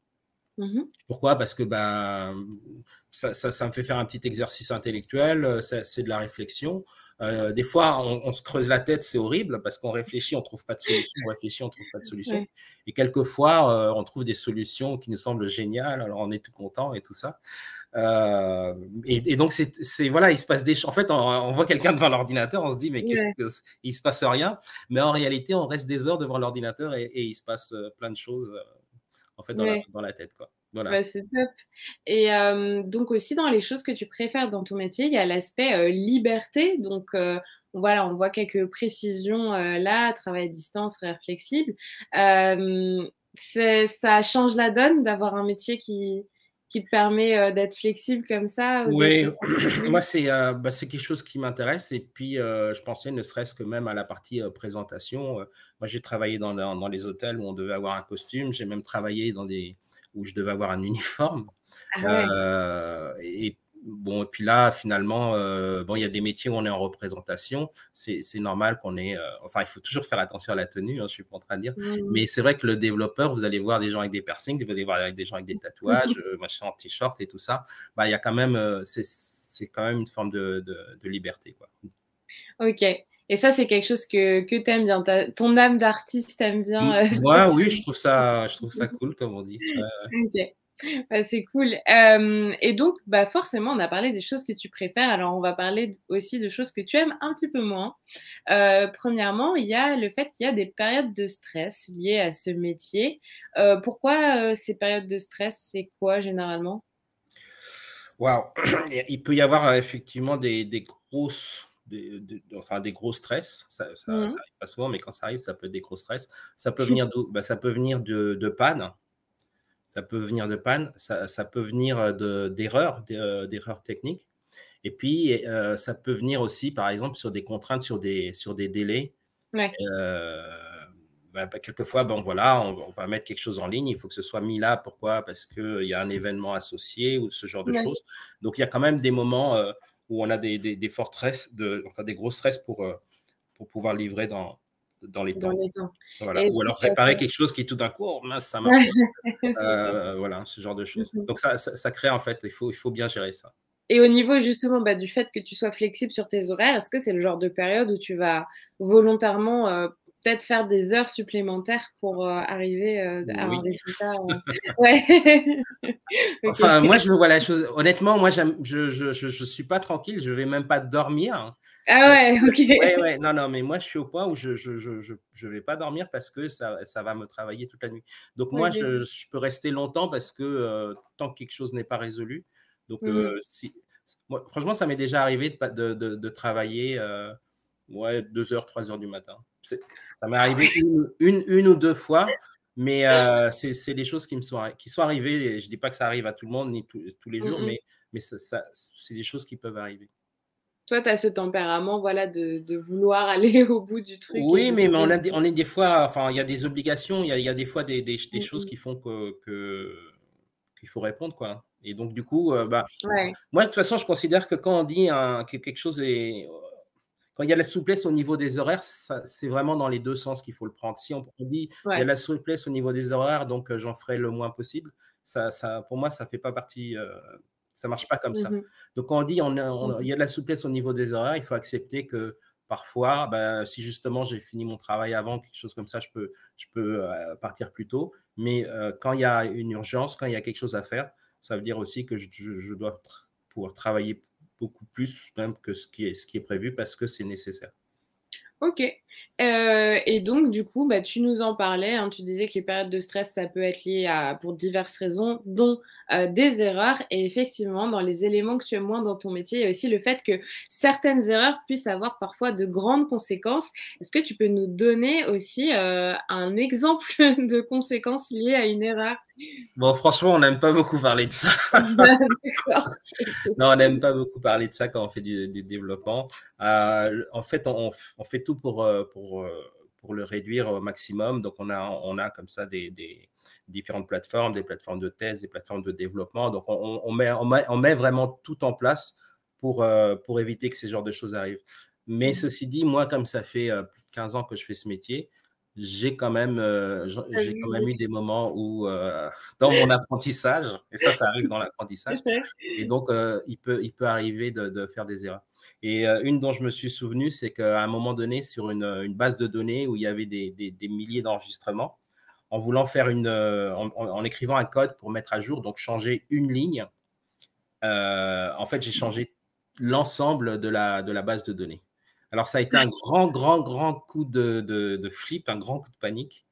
Mmh. Pourquoi? Parce que ben, ça me fait faire un petit exercice intellectuel, c'est de la réflexion. Des fois, on se creuse la tête, c'est horrible parce qu'on réfléchit, on ne trouve pas de solution, on réfléchit, on ne trouve pas de solution. Ouais. Et quelquefois, on trouve des solutions qui nous semblent géniales, alors on est tout content et tout ça. Et donc, voilà, il se passe des choses. En fait, on voit quelqu'un devant l'ordinateur, on se dit, mais Ouais. il se passe rien. Mais en réalité, on reste des heures devant l'ordinateur et il se passe plein de choses en fait Ouais. dans la tête, quoi. Voilà. Bah, c'est top et donc aussi dans les choses que tu préfères dans ton métier, il y a l'aspect, liberté donc voilà, on voit quelques précisions, là, travail à distance, horaire flexible. Ça change la donne d'avoir un métier qui te permet, d'être flexible comme ça ou d'être Oui, aussi moi, autonome? c'est quelque chose qui m'intéresse. Et puis, je pensais ne serait-ce que même à la partie présentation. Moi, j'ai travaillé dans les hôtels où on devait avoir un costume. J'ai même travaillé où je devais avoir un uniforme. Ah ouais, Et bon, et puis là, finalement, bon, il y a des métiers où on est en représentation. C'est normal qu'on ait. Enfin, il faut toujours faire attention à la tenue, hein, je suis pas en train de dire. mmh. Mais c'est vrai que le développeur, vous allez voir des gens avec des piercings, vous allez voir des gens avec des tatouages, machin, en t-shirt et tout ça. Bah, il y a quand même, c'est quand même une forme de liberté, quoi. OK et ça, c'est quelque chose que tu aimes bien, ton âme d'artiste aime bien, Moi, oui, cette je trouve ça cool, comme on dit. OK. Bah, c'est cool. Et donc, bah, forcément, on a parlé des choses que tu préfères. Alors, on va parler aussi de choses que tu aimes un petit peu moins. Premièrement, il y a le fait qu'il y a des périodes de stress liées à ce métier. Pourquoi ces périodes de stress? C'est quoi généralement? Waouh! Il peut y avoir effectivement des grosses, enfin des gros stress. Ça Mmh. arrive pas souvent, mais quand ça arrive, ça peut être des gros stress. Ça peut venir d'où? Bah, ça peut venir de panne. Ça peut venir de panne. Ça peut venir d'erreurs, d'erreurs techniques. Et puis, ça peut venir aussi, par exemple, sur des contraintes, sur des délais. Ouais. Heu, quelquefois, bon voilà, on va mettre quelque chose en ligne, il faut que ce soit mis là. Pourquoi? Parce qu'il y a un événement associé ou ce genre de Ouais. choses. Donc il y a quand même des moments, où on a des forts stress, enfin des gros stress pour pouvoir livrer dans les Dans temps. les temps. Voilà. Et Ou est-ce que alors ça préparer quelque chose qui tout d'un coup: «Oh mince, ça marche pas». ouais. Voilà, ce genre de Mmh choses. mh. Donc ça crée en fait, il faut bien gérer ça. Et au niveau justement, bah, du fait que tu sois flexible sur tes horaires, est-ce que c'est le genre de période où tu vas volontairement, peut-être faire des heures supplémentaires pour, arriver, à un Oui. résultat, ouais. Enfin, OK. moi, je vois la chose honnêtement, moi, je suis pas tranquille, je vais même pas dormir, hein, Ah parce ouais, que ouais, OK. ouais, non, non, mais moi, je suis au point où je vais pas dormir parce que ça va me travailler toute la nuit. Donc moi, OK. je peux rester longtemps parce que, tant que quelque chose n'est pas résolu, donc Mmh mh. si moi, franchement, ça m'est déjà arrivé de pas de travailler, ouais, 2 heures, 3 heures du matin. Ça m'est Ah ouais. arrivé une ou 2 fois, mais c'est des choses qui sont arrivées et je dis pas que ça arrive à tout le monde ni tous les Mmh jours, mh. mais c'est des choses qui peuvent arriver. Toi, tu as ce tempérament, voilà, de vouloir aller au bout du truc et Oui, de mais tout on réussir. est des fois, enfin, il y a des obligations, il y a des fois des Mmh choses mh. qui font qu'il faut répondre, quoi. Et donc du coup, bah, Ouais. moi, de toute façon, je considère que quand on dit que quelque chose est quand il y a la souplesse au niveau des horaires, c'est vraiment dans les 2 sens qu'il faut le prendre. Si on dit: «Il y a Ouais. la souplesse au niveau des horaires, donc j'en ferai le moins possible», pour moi, ça fait pas partie, ça marche pas comme Mmh ça. mh. Donc quand on dit: Mmh il mh. y a de la souplesse au niveau des horaires», il faut accepter que parfois, bah, si justement j'ai fini mon travail avant, quelque chose comme ça, je peux partir plus tôt. Mais quand il y a une urgence, quand il y a quelque chose à faire, ça veut dire aussi que je dois pouvoir travailler beaucoup plus même que ce qui est prévu parce que c'est nécessaire. OK. Et donc du coup, bah, tu nous en parlais, hein, tu disais que les périodes de stress, ça peut être lié à pour diverses raisons, dont, des erreurs et effectivement, dans les éléments que tu aimes moins dans ton métier, il y a aussi le fait que certaines erreurs puissent avoir parfois de grandes conséquences. Est-ce que tu peux nous donner aussi, un exemple de conséquences liées à une erreur? Bon, franchement, on n'aime pas beaucoup parler de ça. D'accord. OK. Non, on n'aime pas beaucoup parler de ça quand on fait du développement. En fait, on fait tout pour le réduire au maximum. Donc, on a comme ça des différentes plateformes, des plateformes de test, des plateformes de développement. Donc, on met vraiment tout en place pour éviter que ces genres de choses arrivent. Mais Mmh. ceci dit, moi, comme ça fait plus de 15 ans que je fais ce métier, Tu as j'ai quand vu, même eu des moments où, dans mon apprentissage, et ça arrive dans l'apprentissage, et donc, il peut arriver de faire des erreurs. Et une dont je me suis souvenu, c'est qu'à un moment donné, sur une base de données où il y avait des milliers d'enregistrements, en voulant faire en écrivant un code pour mettre à jour, donc changer une ligne, en fait, j'ai changé l'ensemble de la base de données. Alors, ça a été un grand coup de flip, un grand coup de panique.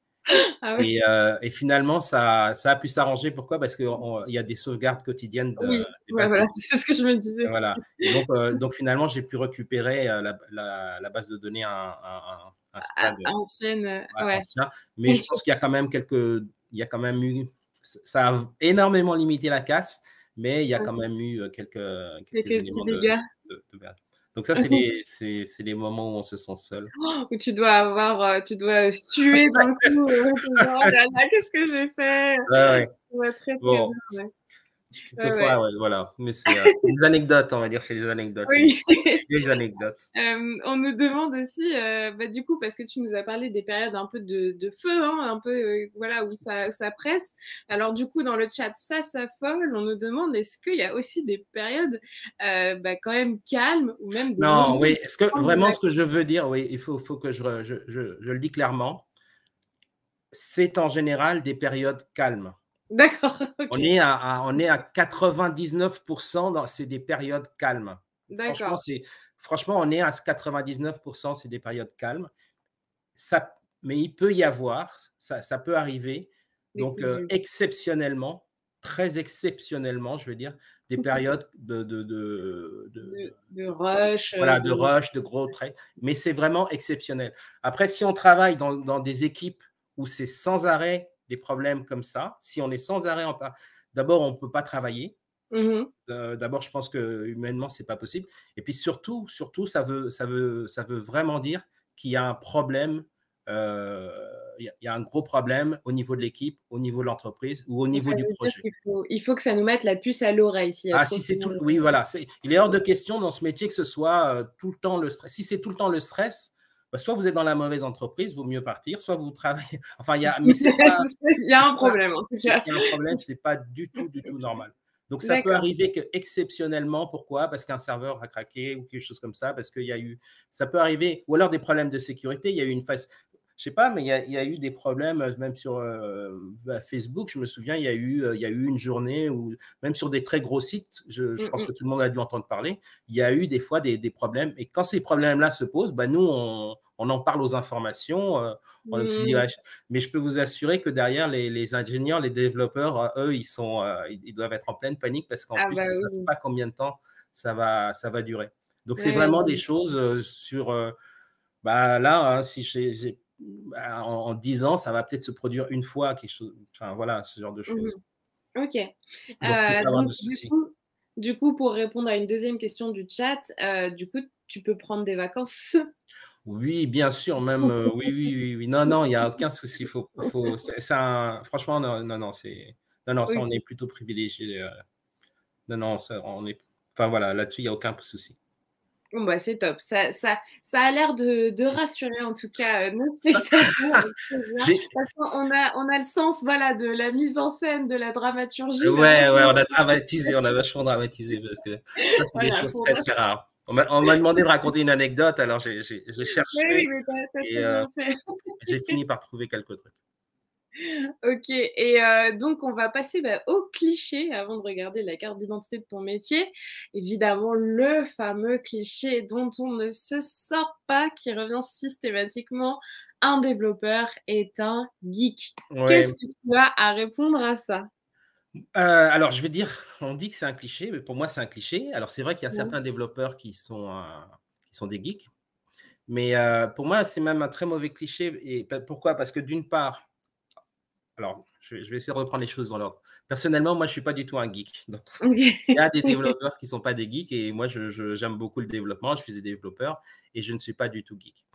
Ah ouais, Et finalement, ça a pu s'arranger. Pourquoi? Parce qu'il y a des sauvegardes quotidiennes oui, des ouais, bases de voilà, données. c'est ce que je me disais. Voilà. Et donc finalement, j'ai pu récupérer la base de données à un À stade ancienne, ouais, ouais. ancien. Mais je pense qu'il y a quand même il y a quand même eu, ça a énormément limité la casse, mais il y a quand Ouais, même eu quelques quelques petits éléments dégâts. de perte. Donc ça, c'est les moments où on se sent seul. Où tu dois avoir, tu dois suer d'un coup, tu es genre: «Oh là là, qu'est-ce que j'ai fait?» Ouais, ouais. Je vois très, très Bon, bien, ouais. Ouais, ouais. quelquefois, ouais, voilà. Mais c'est des anecdotes, on va dire, c'est des anecdotes, Oui. les vieilles anecdotes. On nous demande aussi, bah, du coup, parce que tu nous as parlé des périodes un peu de feu, hein, un peu, voilà, où ça presse. Alors du coup, dans le chat, ça s'affole. On nous demande, est-ce qu'il y a aussi des périodes, bah, quand même calmes ou même des Non, moments oui, ce que de vraiment la ce que je veux dire, oui, faut que je le dis clairement, c'est en général des périodes calmes. D'accord, OK. On est à 99%, c'est des périodes calmes. Franchement, D'accord. franchement, on est à 99%, c'est des périodes calmes. Mais il peut y avoir, ça peut arriver, Des donc coups durs. exceptionnellement, très exceptionnellement, je veux dire, des périodes De rush, voilà, de de rush, de gros traits, mais c'est vraiment exceptionnel. Après, si on travaille dans des équipes où c'est sans arrêt des problèmes comme ça, si on est sans arrêt d'abord, on ne peut pas travailler. mmh. D'abord, je pense que humainement, c'est pas possible. Et puis surtout, ça veut vraiment dire qu'il y a un problème. Il y a un gros problème au niveau de l'équipe, au niveau de l'entreprise ou au Donc niveau ça du veut dire projet. qu'il faut que ça nous mette la puce à l'oreille s'il y a Ah, trop si c'est souvent tout, de oui, voilà. Il est hors mmh. de question dans ce métier que ce soit tout le temps le stress. Si c'est tout le temps le stress, bah, soit vous êtes dans la mauvaise entreprise, vaut mieux partir, soit vous travaillez. Enfin, mais Il y a un pas, problème en tout c'est cas. qu'il y a un problème, c'est pas du tout normal. Donc, ça peut D'accord. arriver que exceptionnellement, pourquoi? Parce qu'un serveur a craqué ou quelque chose comme ça, parce qu'il y a eu, ça peut arriver, ou alors des problèmes de sécurité. Il y a eu une phase, je sais pas, mais il y a eu des problèmes, même sur Facebook. Je me souviens, il y a eu une journée où, même sur des très gros sites, je Mmh pense mh. que tout le monde a dû entendre parler, il y a eu des fois des problèmes. Et quand ces problèmes-là se posent, bah, nous, on en parle aux informations. On se dit, Mmh. ouais, mais je peux vous assurer que derrière, les ingénieurs, les développeurs, eux, ils doivent être en pleine panique parce qu'en Ah plus, bah ils ne savent oui. pas combien de temps ça va durer. Donc, c'est Ouais, vraiment non, des choses bah, là, hein, si bah, en 10 ans, ça va peut-être se produire une fois, quelque chose, enfin, voilà, ce genre de mmh choses. mh. OK. Donc, il ne faut pas avoir de Donc soucis. du coup, pour répondre à une deuxième question du chat, du coup, tu peux prendre des vacances? Oui, bien sûr, même, oui, oui, oui, oui. Non, non, il y a aucun souci. C'est franchement, non, non, non, non, non, ça, on est OK. plutôt privilégié. Non, non, ça, enfin, voilà, là-dessus, il y a aucun souci. Bon, bah, c'est top. Ça a l'air de rassurer en tout cas, nos Ça, spectateurs, très bien, j'ai parce qu'on a le sens, voilà, de la mise en scène, de la dramaturgie, mais on ouais, ouais, on reste a dramatisé, on a vachement dramatisé parce que ça, c'est des voilà, choses faut très, très rares. On m'a demandé de raconter une anecdote, alors j'ai oui, oui, cherché mais tu et très bien fait. j'ai fini par trouver quelques trucs. OK et donc on va passer, bah, aux clichés avant de regarder la carte d'identité de ton métier. Évidemment, le fameux cliché dont on ne se sort pas, qui revient systématiquement: un développeur est un geek. Qu'est-ce Ouais, que tu as à répondre à ça? alors je vais dire, on dit que c'est un cliché, mais pour moi, c'est un cliché. Alors c'est vrai qu'il y a Ouais. certains développeurs qui sont des geeks, mais pour moi, c'est même un très mauvais cliché et pourquoi? Parce que d'une part, alors je vais essayer de reprendre les choses dans l'ordre. Personnellement, moi, je suis pas du tout un geek, donc il y a des OK. développeurs qui sont pas des geeks et moi, j'aime beaucoup le développement, je suis développeur et je ne suis pas du tout geek.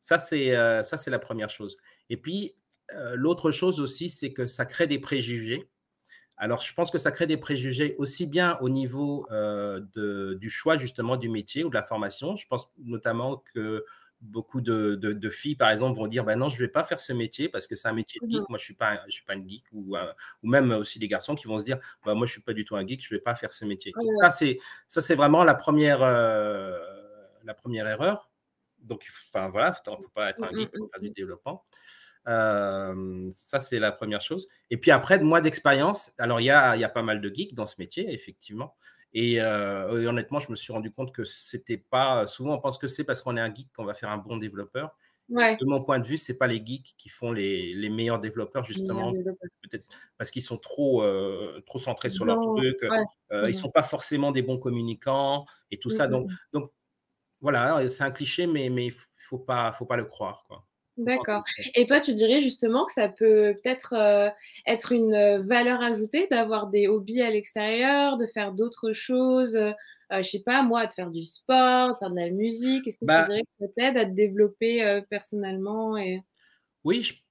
Ça, c'est la première chose et puis, l'autre chose aussi, c'est que ça crée des préjugés. Alors, je pense que ça crée des préjugés aussi bien au niveau du choix justement du métier ou de la formation. Je pense notamment que beaucoup de filles, par exemple, vont dire bah non, je ne vais pas faire ce métier parce que c'est un métier de Mmh mh. geek. Moi, je suis pas une geek ou même aussi des garçons qui vont se dire bah, moi, je ne suis pas du tout un geek, je ne vais pas faire ce métier. Donc, Ouais. ça, c'est vraiment la première erreur. Donc, enfin, voilà, il ne faut pas être Mmh, un mmh, geek pour faire du mmh. développement. Ça, c'est la première chose. Et puis après, moi d'expérience, alors il y a pas mal de geeks dans ce métier, effectivement. Et honnêtement, je me suis rendu compte que c'était pas. Souvent, on pense que c'est parce qu'on est un geek qu'on va faire un bon développeur. Ouais, De mon point de vue, c'est pas les geeks qui font les meilleurs développeurs, meilleur justement, développeur. peut-être parce qu'ils sont trop centrés sur leur Dans truc. ouais. Ils Mmh mh. sont pas forcément des bons communicants et tout Mmh, ça. mmh mh. Donc voilà, c'est un cliché, mais faut pas le croire, quoi. Faut pas D'accord le croire. et toi, tu dirais justement que ça peut peut-être, être une, valeur ajoutée d'avoir des hobbies à l'extérieur, de faire d'autres choses, je sais pas moi, de faire du sport, de faire de la musique? Est-ce que tu Bah, dirais que ça t'aide à te développer, personnellement et oui,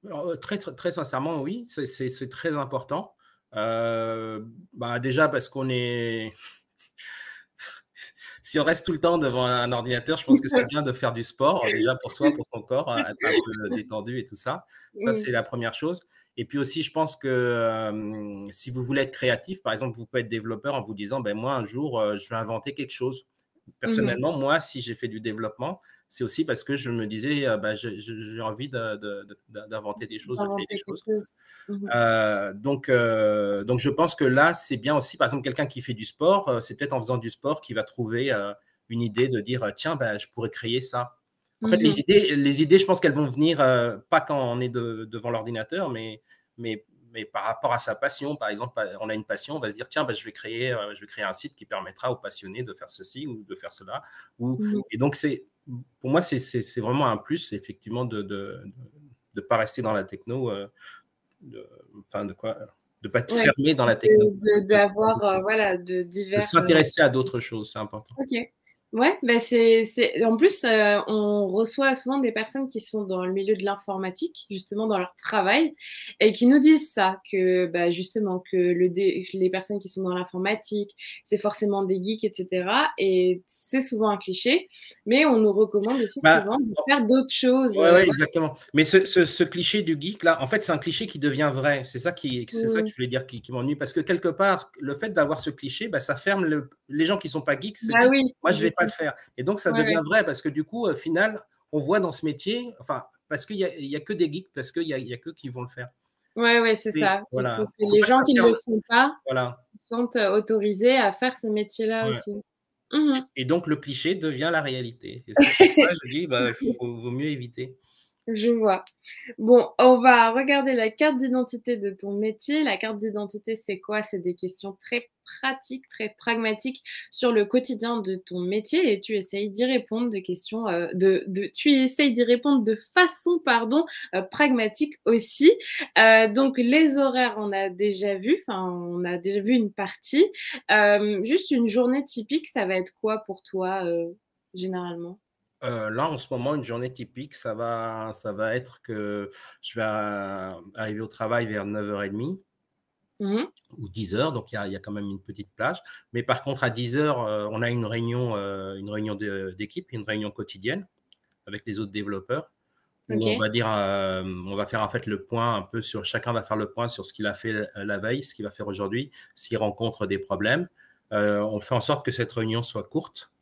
très sincèrement, oui, c'est très important. Bah, déjà parce qu'on est si on reste tout le temps devant un ordinateur, je pense que c'est bien de faire du sport, déjà pour soi, pour son corps, être un peu détendu et tout ça. Ça, Mmh. c'est la première chose et puis aussi, je pense que, si vous voulez être créatif, par exemple, vous pouvez être développeur en vous disant: «Ben moi, un jour, je vais inventer quelque chose». Personnellement, moi, si j'ai fait du développement, c'est aussi parce que je me disais, bah, j'ai envie d'inventer des choses, de créer des D'inventer quelque choses. chose. Donc, je pense que là, c'est bien aussi, par exemple, quelqu'un qui fait du sport, c'est peut-être en faisant du sport qu'il va trouver une idée de dire, tiens, bah, je pourrais créer ça. En fait, les idées, je pense qu'elles vont venir pas quand on est devant l'ordinateur, mais, mais par rapport à sa passion. Par exemple, on a une passion, on va se dire, tiens, bah, je vais créer un site qui permettra aux passionnés de faire ceci ou de faire cela. Et donc, pour moi, c'est vraiment un plus, effectivement, de ne pas rester dans la techno, de pas être fermé dans la techno. D'avoir, voilà, de De divers… s'intéresser à d'autres choses, c'est important. Ok. Ouais, bah en plus, on reçoit souvent des personnes qui sont dans le milieu de l'informatique, justement dans leur travail, et qui nous disent ça, que bah, justement, que les personnes qui sont dans l'informatique, c'est forcément des geeks, etc. Et c'est souvent un cliché, mais on nous recommande aussi souvent de faire d'autres choses. Oui, exactement. Mais ce cliché du geek, là, en fait, c'est un cliché qui devient vrai. C'est ça que je voulais dire qui m'ennuie. Parce que quelque part, le fait d'avoir ce cliché, bah, ça ferme les gens qui ne sont pas geeks se Bah disent, oui, moi, je ne vais pas le faire. Et donc, ça devient vrai parce que du coup, au final, on voit dans ce métier, enfin, parce qu'il n'y a que des geeks, parce qu'il n'y a que qui vont le faire. Ouais, c'est ça. Il faut Voilà. que Faut les pas que gens ça qui ne ferme. le sont pas Voilà. se sentent autorisés à faire ce métier-là Ouais. aussi. Et donc, le cliché devient la réalité. Et c'est pour ça que je dis, bah, vaut mieux éviter. Je vois. Bon, on va regarder la carte d'identité de ton métier. La carte d'identité, c'est quoi? C'est des questions très pratiques, très pragmatiques sur le quotidien de ton métier et tu essayes d'y répondre de questions, tu essayes d'y répondre de façon, pardon, pragmatique aussi. Donc les horaires, on a déjà vu, enfin, on a déjà vu une partie. Juste une journée typique, ça va être quoi pour toi, généralement? Là, en ce moment, une journée typique, ça va être que je vais arriver au travail vers 9h30 Mmh. ou 10h, donc il y a quand même une petite plage. Mais par contre, à 10h, on a une réunion d'équipe, une réunion quotidienne avec les autres développeurs où on OK. va dire, on va faire en fait le point un peu chacun va faire le point sur ce qu'il a fait la veille, ce qu'il va faire aujourd'hui, s'il rencontre des problèmes. On fait en sorte que cette réunion soit courte.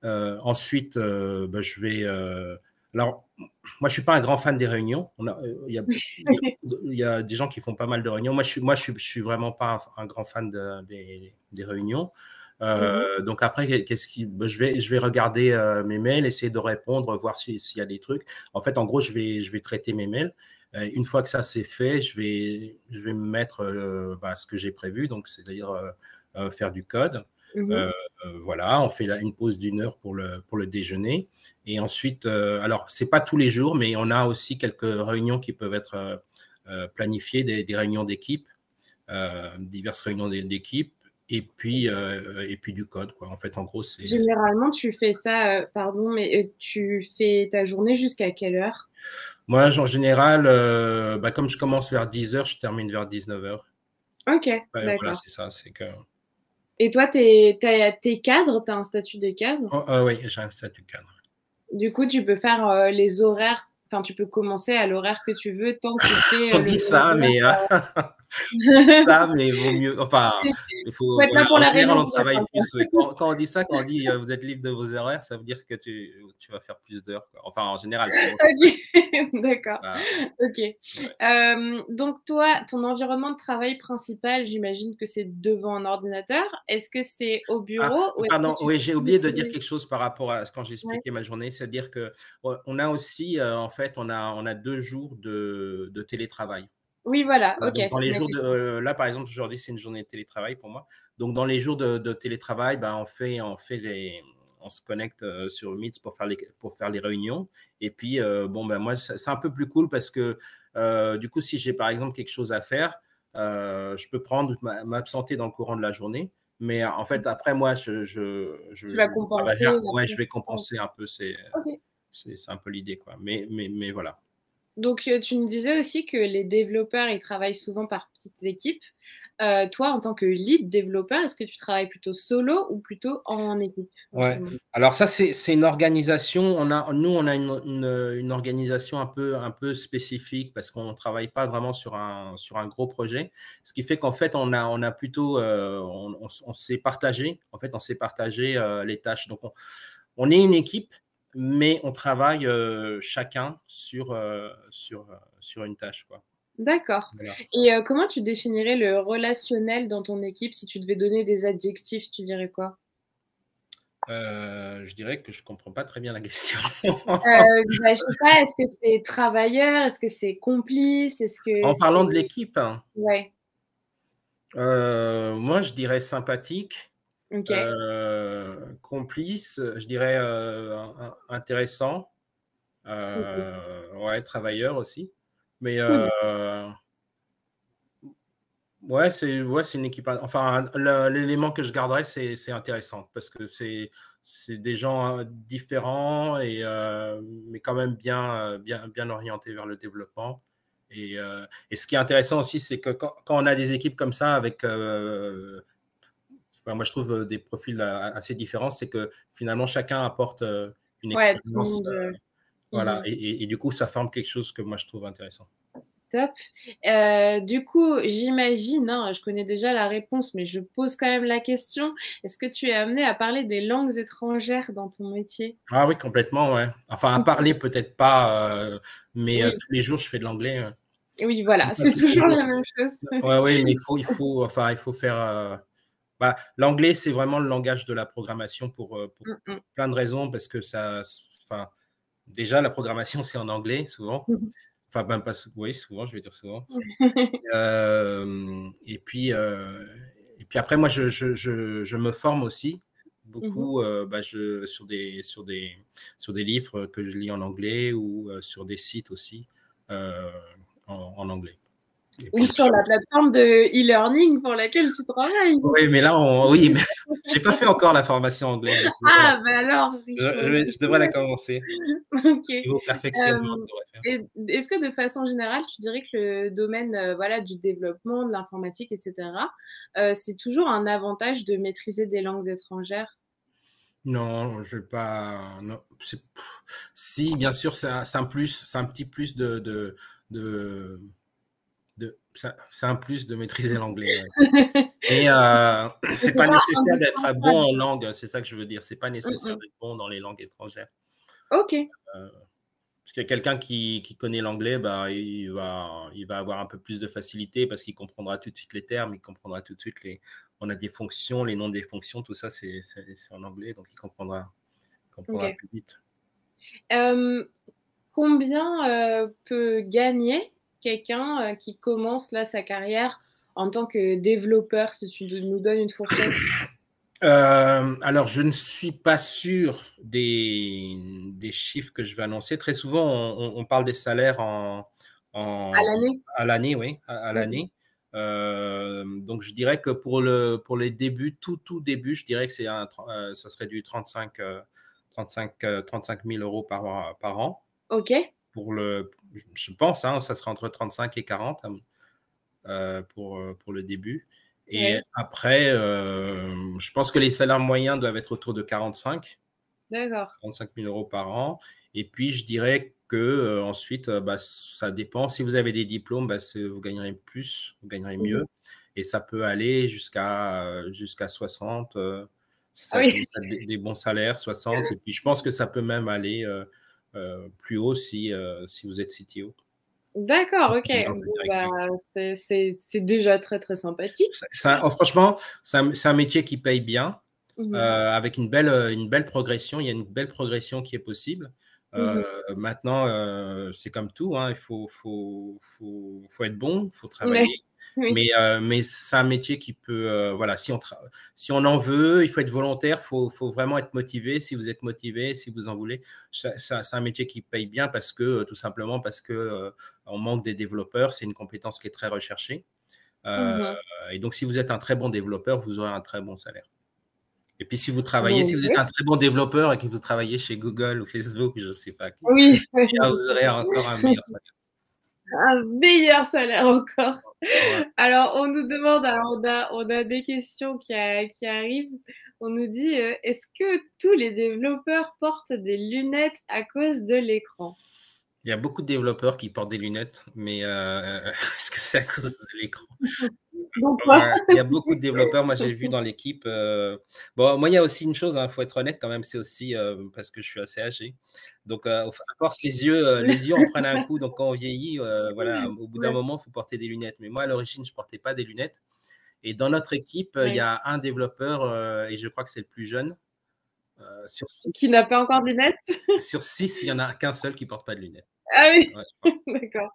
Ensuite, bah, je vais. Alors, moi, je suis pas un grand fan des réunions. Il y a des gens qui font pas mal de réunions. Je suis vraiment pas un grand fan des réunions. Donc après, bah, je vais regarder mes mails, essayer de répondre, voir s'il y a des trucs. En fait, en gros, je vais traiter mes mails. Une fois que ça c'est fait, je vais me mettre bah, ce que j'ai prévu, donc c'est-à-dire faire du code. Mmh. Voilà, on fait une pause d'1 heure pour le déjeuner. Et ensuite, alors, c'est pas tous les jours, mais on a aussi quelques réunions qui peuvent être planifiées, des réunions d'équipe, diverses réunions d'équipe, et puis du code, quoi. En fait, en gros, c'est… Généralement, tu fais ça, pardon, mais tu fais ta journée jusqu'à quelle heure? Moi, en général, bah, comme je commence vers 10h, je termine vers 19h. OK, Ouais, voilà, d'accord. c'est ça. C'est que… Et toi, t'es cadre? Tu as un statut de cadre? Oui, j'ai un statut cadre. Du coup, tu peux faire, les horaires, enfin, tu peux commencer à l'horaire que tu veux tant que tu fais, On le dit bon ça, mais horaire. ça, mais vaut mieux. Enfin, il Faut faut. être là Voilà, pour en la général, réunion on du matin, travaille quoi. plus. Ouais. Quand on dit ça, quand on dit vous êtes libre de vos horaires, ça veut dire que tu vas faire plus d'heures, quoi. Enfin, en général, c'est bon. OK, d'accord. Voilà, OK. ouais. Donc toi, ton environnement de travail principal, j'imagine que c'est devant un ordinateur. Est-ce que c'est au Ah, bureau ou est-ce que pardon, tu oui, j'ai fais oublié de dire des… quelque chose par rapport à quand j'ai Ouais. expliqué ma journée, c'est-à-dire que on a aussi, en fait, on a 2 jours de télétravail. Oui, voilà, OK, Donc, dans c'était les ma jours question. là, par exemple, aujourd'hui, c'est une journée de télétravail pour moi. Donc, dans les jours de télétravail, ben, on se connecte sur Meet pour faire les réunions. Et puis, bon, ben, moi, c'est un peu plus cool parce que, du coup, si j'ai par exemple quelque chose à faire, je peux m'absenter dans le courant de la journée. Mais en fait, après, moi, Tu vas compenser ouais, après. je vais compenser un peu. OK. C'est un peu l'idée, quoi. Mais voilà. Donc, tu me disais aussi que les développeurs, ils travaillent souvent par petites équipes. Toi, en tant que lead développeur, est-ce que tu travailles plutôt solo ou plutôt en équipe en ce Ouais. moment? Alors ça, c'est une organisation. Nous, on a une organisation un peu spécifique parce qu'on ne travaille pas vraiment sur un gros projet. Ce qui fait qu'en fait, on a plutôt, on s'est partagé. En fait, on s'est partagé les tâches. Donc, on est une équipe, mais on travaille chacun sur une tâche, quoi. D'accord. Voilà. Et comment tu définirais le relationnel dans ton équipe? Si tu devais donner des adjectifs, tu dirais quoi? Je dirais que je comprends pas très bien la question. Bah, je sais pas, est-ce que c'est travailleur? Est-ce que c'est complice? Est-ce que En parlant c'est de l'équipe, ouais, moi, je dirais sympathique, OK. complice, je dirais, intéressant, OK. ouais, travailleur aussi. Mais, Cool. ouais, c'est une équipe enfin, l'élément que je garderais, c'est intéressant parce que c'est des gens, différents et mais quand même bien orientés vers le développement et ce qui est intéressant aussi, c'est que quand on a des équipes comme ça avec, moi je trouve, des profils, assez différents, c'est que finalement chacun apporte, une Ouais, tout le expérience, monde, voilà mmh. et du coup ça forme quelque chose que moi je trouve intéressant. Top. Du coup, j'imagine, hein, je connais déjà la réponse, mais je pose quand même la question. Est-ce que tu es amené à parler des langues étrangères dans ton métier? Ah oui, complètement, ouais. Enfin, à parler peut-être pas, mais Oui, tous les jours, je fais de l'anglais, oui, voilà, pas c'est tous les toujours jours. la même chose. Ouais, oui, mais enfin, il faut faire, bah, l'anglais, c'est vraiment le langage de la programmation pour Mmh mh. plein de raisons parce que enfin, déjà, la programmation, c'est en anglais, souvent. Mmh Enfin, même pas oui, souvent, je vais dire souvent. mh. Hem et puis après, moi, je me forme aussi Mmh. beaucoup, bah, sur des livres que je lis en anglais ou sur des sites aussi, heu, en anglais et Ou puis sur la plateforme de e-learning pour laquelle tu travailles. oui, mais là, oui, mais j'ai pas fait encore la formation anglais, mais Ah, bah, alors, il faut je devrais la commencer. OK. Niveau perfectionnement, je devrais faire. Et est-ce que de façon générale, tu dirais que le domaine, voilà, du développement, de l'informatique et cetera, c'est toujours un avantage de maîtriser des langues étrangères? Non, je vais pas non, si, bien sûr, c'est un plus, c'est un petit plus de c'est un plus de maîtriser l'anglais, ouais. Mais Mais c'est c'est pas pas nécessaire d'être bon indispensable? en langue, c'est ça que je veux dire. C'est pas Mmh nécessaire mh. d'être bon dans les langues étrangères. OK. Heu, Parce qu'il y a quelqu'un qui connaît l'anglais, bah, il va avoir un peu plus de facilité parce qu'il comprendra tout de suite les termes, il comprendra tout de suite on a des fonctions, les noms des fonctions, tout ça, c'est en anglais, donc il comprendra OK. plus vite. Hem, Combien, peut gagner quelqu'un, qui commence là sa carrière en tant que développeur? Si tu nous donnes une fourchette. Alors je ne suis pas sûr des chiffres que je vais annoncer. Très souvent, on parle des salaires À en l'année? à l'année, oui, à Mmh. l'année. Donc je dirais que pour les débuts, tout début, je dirais que ça serait du 35 000 € par an OK. pour je pense, hein, ça serait entre 35 et 40 pour le début. Et Ouais, après, je pense que les salaires moyens doivent être autour de d'accord. 45 000 € par an. Et puis, je dirais que ensuite, bah, ça dépend. Si vous avez des diplômes, bah, vous gagnerez plus, vous gagnerez Mmh. mieux. Et ça peut aller jusqu'à 60. Ah Ça oui. commence à être des bons salaires, 60. Et puis, je pense que ça peut même aller plus haut si vous êtes CTO. D'accord, OK. C'est-à-dire un peu Bon, bah, directeur. c'est déjà très, très sympathique. Franchement, c'est un métier qui paye bien, Mmh. avec une belle progression. Il y a une belle progression qui est possible. Mmh. Maintenant, c'est comme tout, hein, faut être bon, il faut Ouais, travailler. oui. Mais c'est un métier qui peut, voilà, si on en veut, il faut être volontaire, faut vraiment être motivé. Si vous êtes motivé, si vous en voulez, c'est un métier qui paye bien parce que, tout simplement parce que, on manque des développeurs. C'est une compétence qui est très recherchée. Heu Mmh. et donc si vous êtes un très bon développeur, vous aurez un très bon salaire. Et puis si vous êtes OK. un très bon développeur et que vous travaillez chez Google ou Facebook, je ne sais pas qui, Oui, eh bien vous aurez encore un meilleur salaire. Un meilleur salaire encore. Ouais. Alors, on nous demande, alors on a des questions qui arrivent. On nous dit, est-ce que tous les développeurs portent des lunettes à cause de l'écran? Il y a beaucoup de développeurs qui portent des lunettes, mais est-ce que c'est à cause de l'écran? Pourquoi? Ouais, il y a beaucoup de développeurs, moi j'ai vu dans l'équipe. Bon, moi il y a aussi une chose, il faut être honnête quand même, c'est aussi parce que je suis assez âgé. Donc à force, les yeux en prennent un coup. Donc quand on vieillit, voilà, au bout d'un Ouais, moment, il faut porter des lunettes. Mais moi à l'origine, je ne portais pas des lunettes. Et dans notre équipe, il y ouais. a un développeur, et je crois que c'est le plus jeune. Sur six, Qui n'a pas encore de lunettes? sur six, il n'y en a qu'un seul qui ne porte pas de lunettes. Ah oui, Ouais, je crois. d'accord.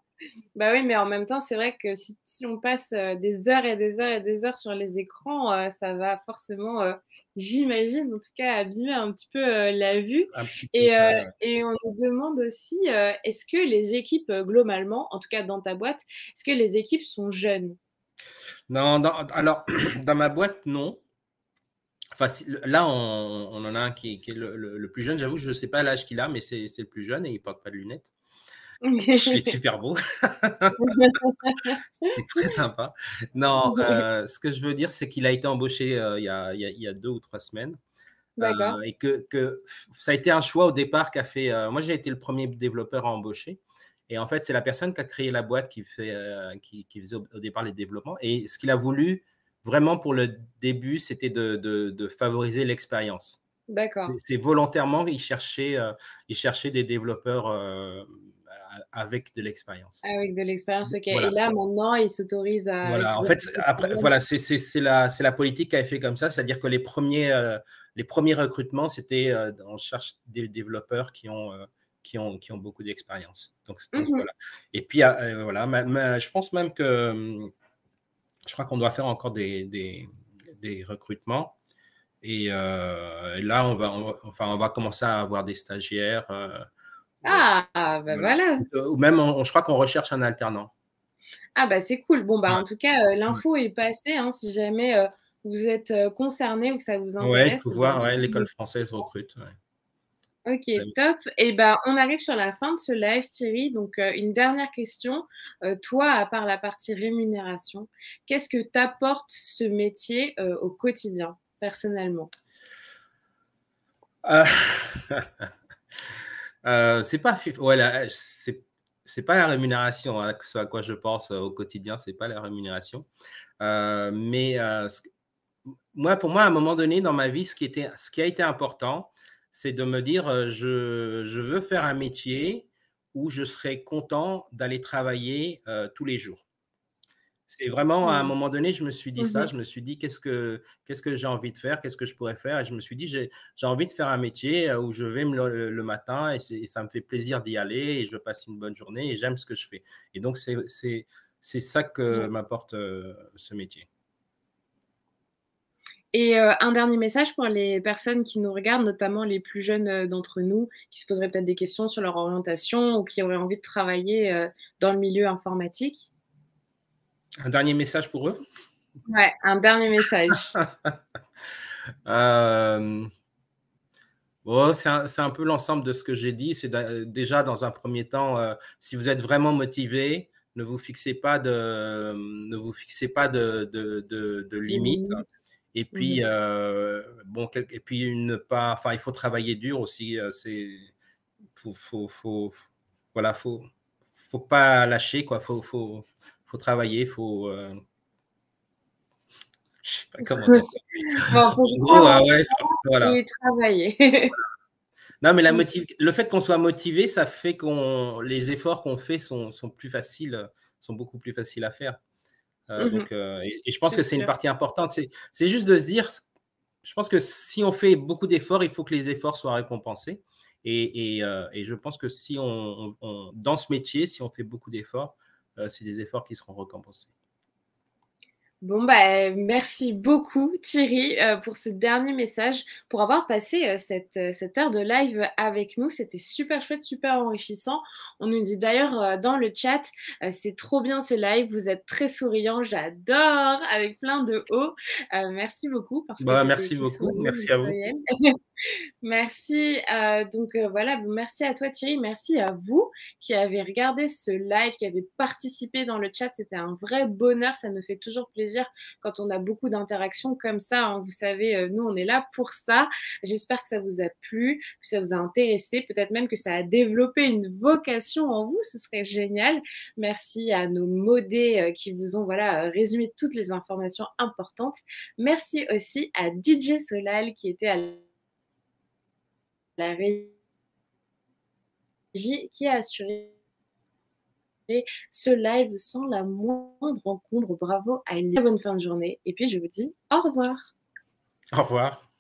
Bah oui, mais en même temps, c'est vrai que si on passe, des heures et des heures et des heures sur les écrans, ça va forcément, j'imagine en tout cas, abîmer un petit peu, la vue Un petit peu. Ouais, ouais. et on nous demande aussi, est-ce que les équipes, globalement, en tout cas dans ta boîte, est-ce que les équipes sont jeunes? Non, alors, dans ma boîte, non. Enfin, là, on en a un qui est le plus jeune. J'avoue, je ne sais pas l'âge qu'il a, mais c'est le plus jeune et il ne porte pas de lunettes. Il est super beau, il est très sympa. Non, ce que je veux dire, c'est qu'il a été embauché il y a 2 ou 3 semaines. D'accord. Et que ça a été un choix au départ qu'a fait. Moi, j'ai été le premier développeur à embaucher. Et en fait, c'est la personne qui a créé la boîte qui faisait au départ les développements. Et ce qu'il a voulu vraiment pour le début, c'était de favoriser l'expérience. D'accord. C'est volontairement, il cherchait des développeurs avec de l'expérience. Avec de l'expérience, OK, et Voilà. là, maintenant, ils s'autorisent à Voilà, en recruter fait, après, voilà, c'est la politique qui a fait comme ça, c'est-à-dire que les premiers recrutements, c'était on cherche des développeurs qui ont beaucoup d'expérience. Donc Mmh. voilà. Et puis voilà, je pense même que je crois qu'on doit faire encore des recrutements. Et là, enfin, on va commencer à avoir des stagiaires. Ah! Bah, Voilà. voilà. Ou même, je crois qu'on recherche un alternant. Ah bah, c'est cool. Bon, bah, Ouais, en tout cas, ouais. l'info est passée, hein, si jamais, vous êtes, concernés ou que ça vous Ouais, il faut intéresse, bah, voir, ouais, l'école française recrute. Ouais. OK, top, et bah, on arrive sur la fin de ce live, Thierry, donc une dernière question. Toi, à part la partie rémunération, qu'est-ce que t'apporte ce métier, au quotidien, personnellement? Euh, c'est pas, voilà, c'est pas la rémunération, hein, ce à quoi je pense au quotidien, c'est pas la rémunération. Mais moi, pour moi, à un moment donné dans ma vie, ce qui a été important, c'est de me dire, je veux faire un métier où je serai content d'aller travailler tous les jours. C'est vraiment à un Mmh. moment donné, je me suis dit ça, Mmh. je me suis dit: «Qu'est-ce que j'ai envie de faire? Qu'est-ce que je pourrais faire?» Et je me suis dit: «J'ai envie de faire un métier, où je vais le matin et ça me fait plaisir d'y aller et je passe une bonne journée et j'aime ce que je fais». Et donc c'est ça que Ouais. m'apporte, ce métier. Et un dernier message pour les personnes qui nous regardent, notamment les plus jeunes, d'entre nous, qui se poseraient peut-être des questions sur leur orientation ou qui auraient envie de travailler, dans le milieu informatique? Un dernier message pour eux? Ouais, un dernier message. Hem, oh, c'est un peu l'ensemble de ce que j'ai dit. C'est déjà dans un premier temps, si vous êtes vraiment motivé, ne vous fixez pas de Les limites. limites. Et Mmh. puis, bon, et puis ne pas, enfin, il faut travailler dur aussi. Faut, voilà, faut pas lâcher, quoi. Faut travailler, je sais pas comment dire ça. Bon, faut En gros, croire en soi ouais, voilà. et travailler. Non, mais OK. le fait qu'on soit motivé, ça fait les efforts qu'on fait sont plus faciles, sont beaucoup plus faciles à faire. Mmh. Donc, et je pense C'est que c'est une sûr. partie importante. C'est juste de se dire, je pense que si on fait beaucoup d'efforts, il faut que les efforts soient récompensés. Et je pense que si dans ce métier, si on fait beaucoup d'efforts, c'est des efforts qui seront récompensés. Bon, bah, merci beaucoup Thierry, pour ce dernier message, pour avoir passé, cette heure de live avec nous. C'était super chouette, super enrichissant. On nous dit d'ailleurs, dans le chat, «C'est trop bien ce live, vous êtes très souriant, j'adore!» avec plein de O. Merci beaucoup parce que Bah, c'était merci écrit sous beaucoup, le merci à vous. pluriel. Merci, donc voilà, merci à toi Thierry, merci à vous qui avez regardé ce live, qui avez participé dans le chat. C'était un vrai bonheur, ça nous fait toujours plaisir quand on a beaucoup d'interactions comme ça, hein. Vous savez, nous, on est là pour ça. J'espère que ça vous a plu, que ça vous a intéressé, peut-être même que ça a développé une vocation en vous, ce serait génial. Merci à nos modés, qui vous ont, voilà, résumé toutes les informations importantes. Merci aussi à DJ Solal qui était à la régie, qui a assuré ce live sans la moindre encombre. Bravo à une très bonne fin de journée. Et puis, je vous dis au revoir. Au revoir.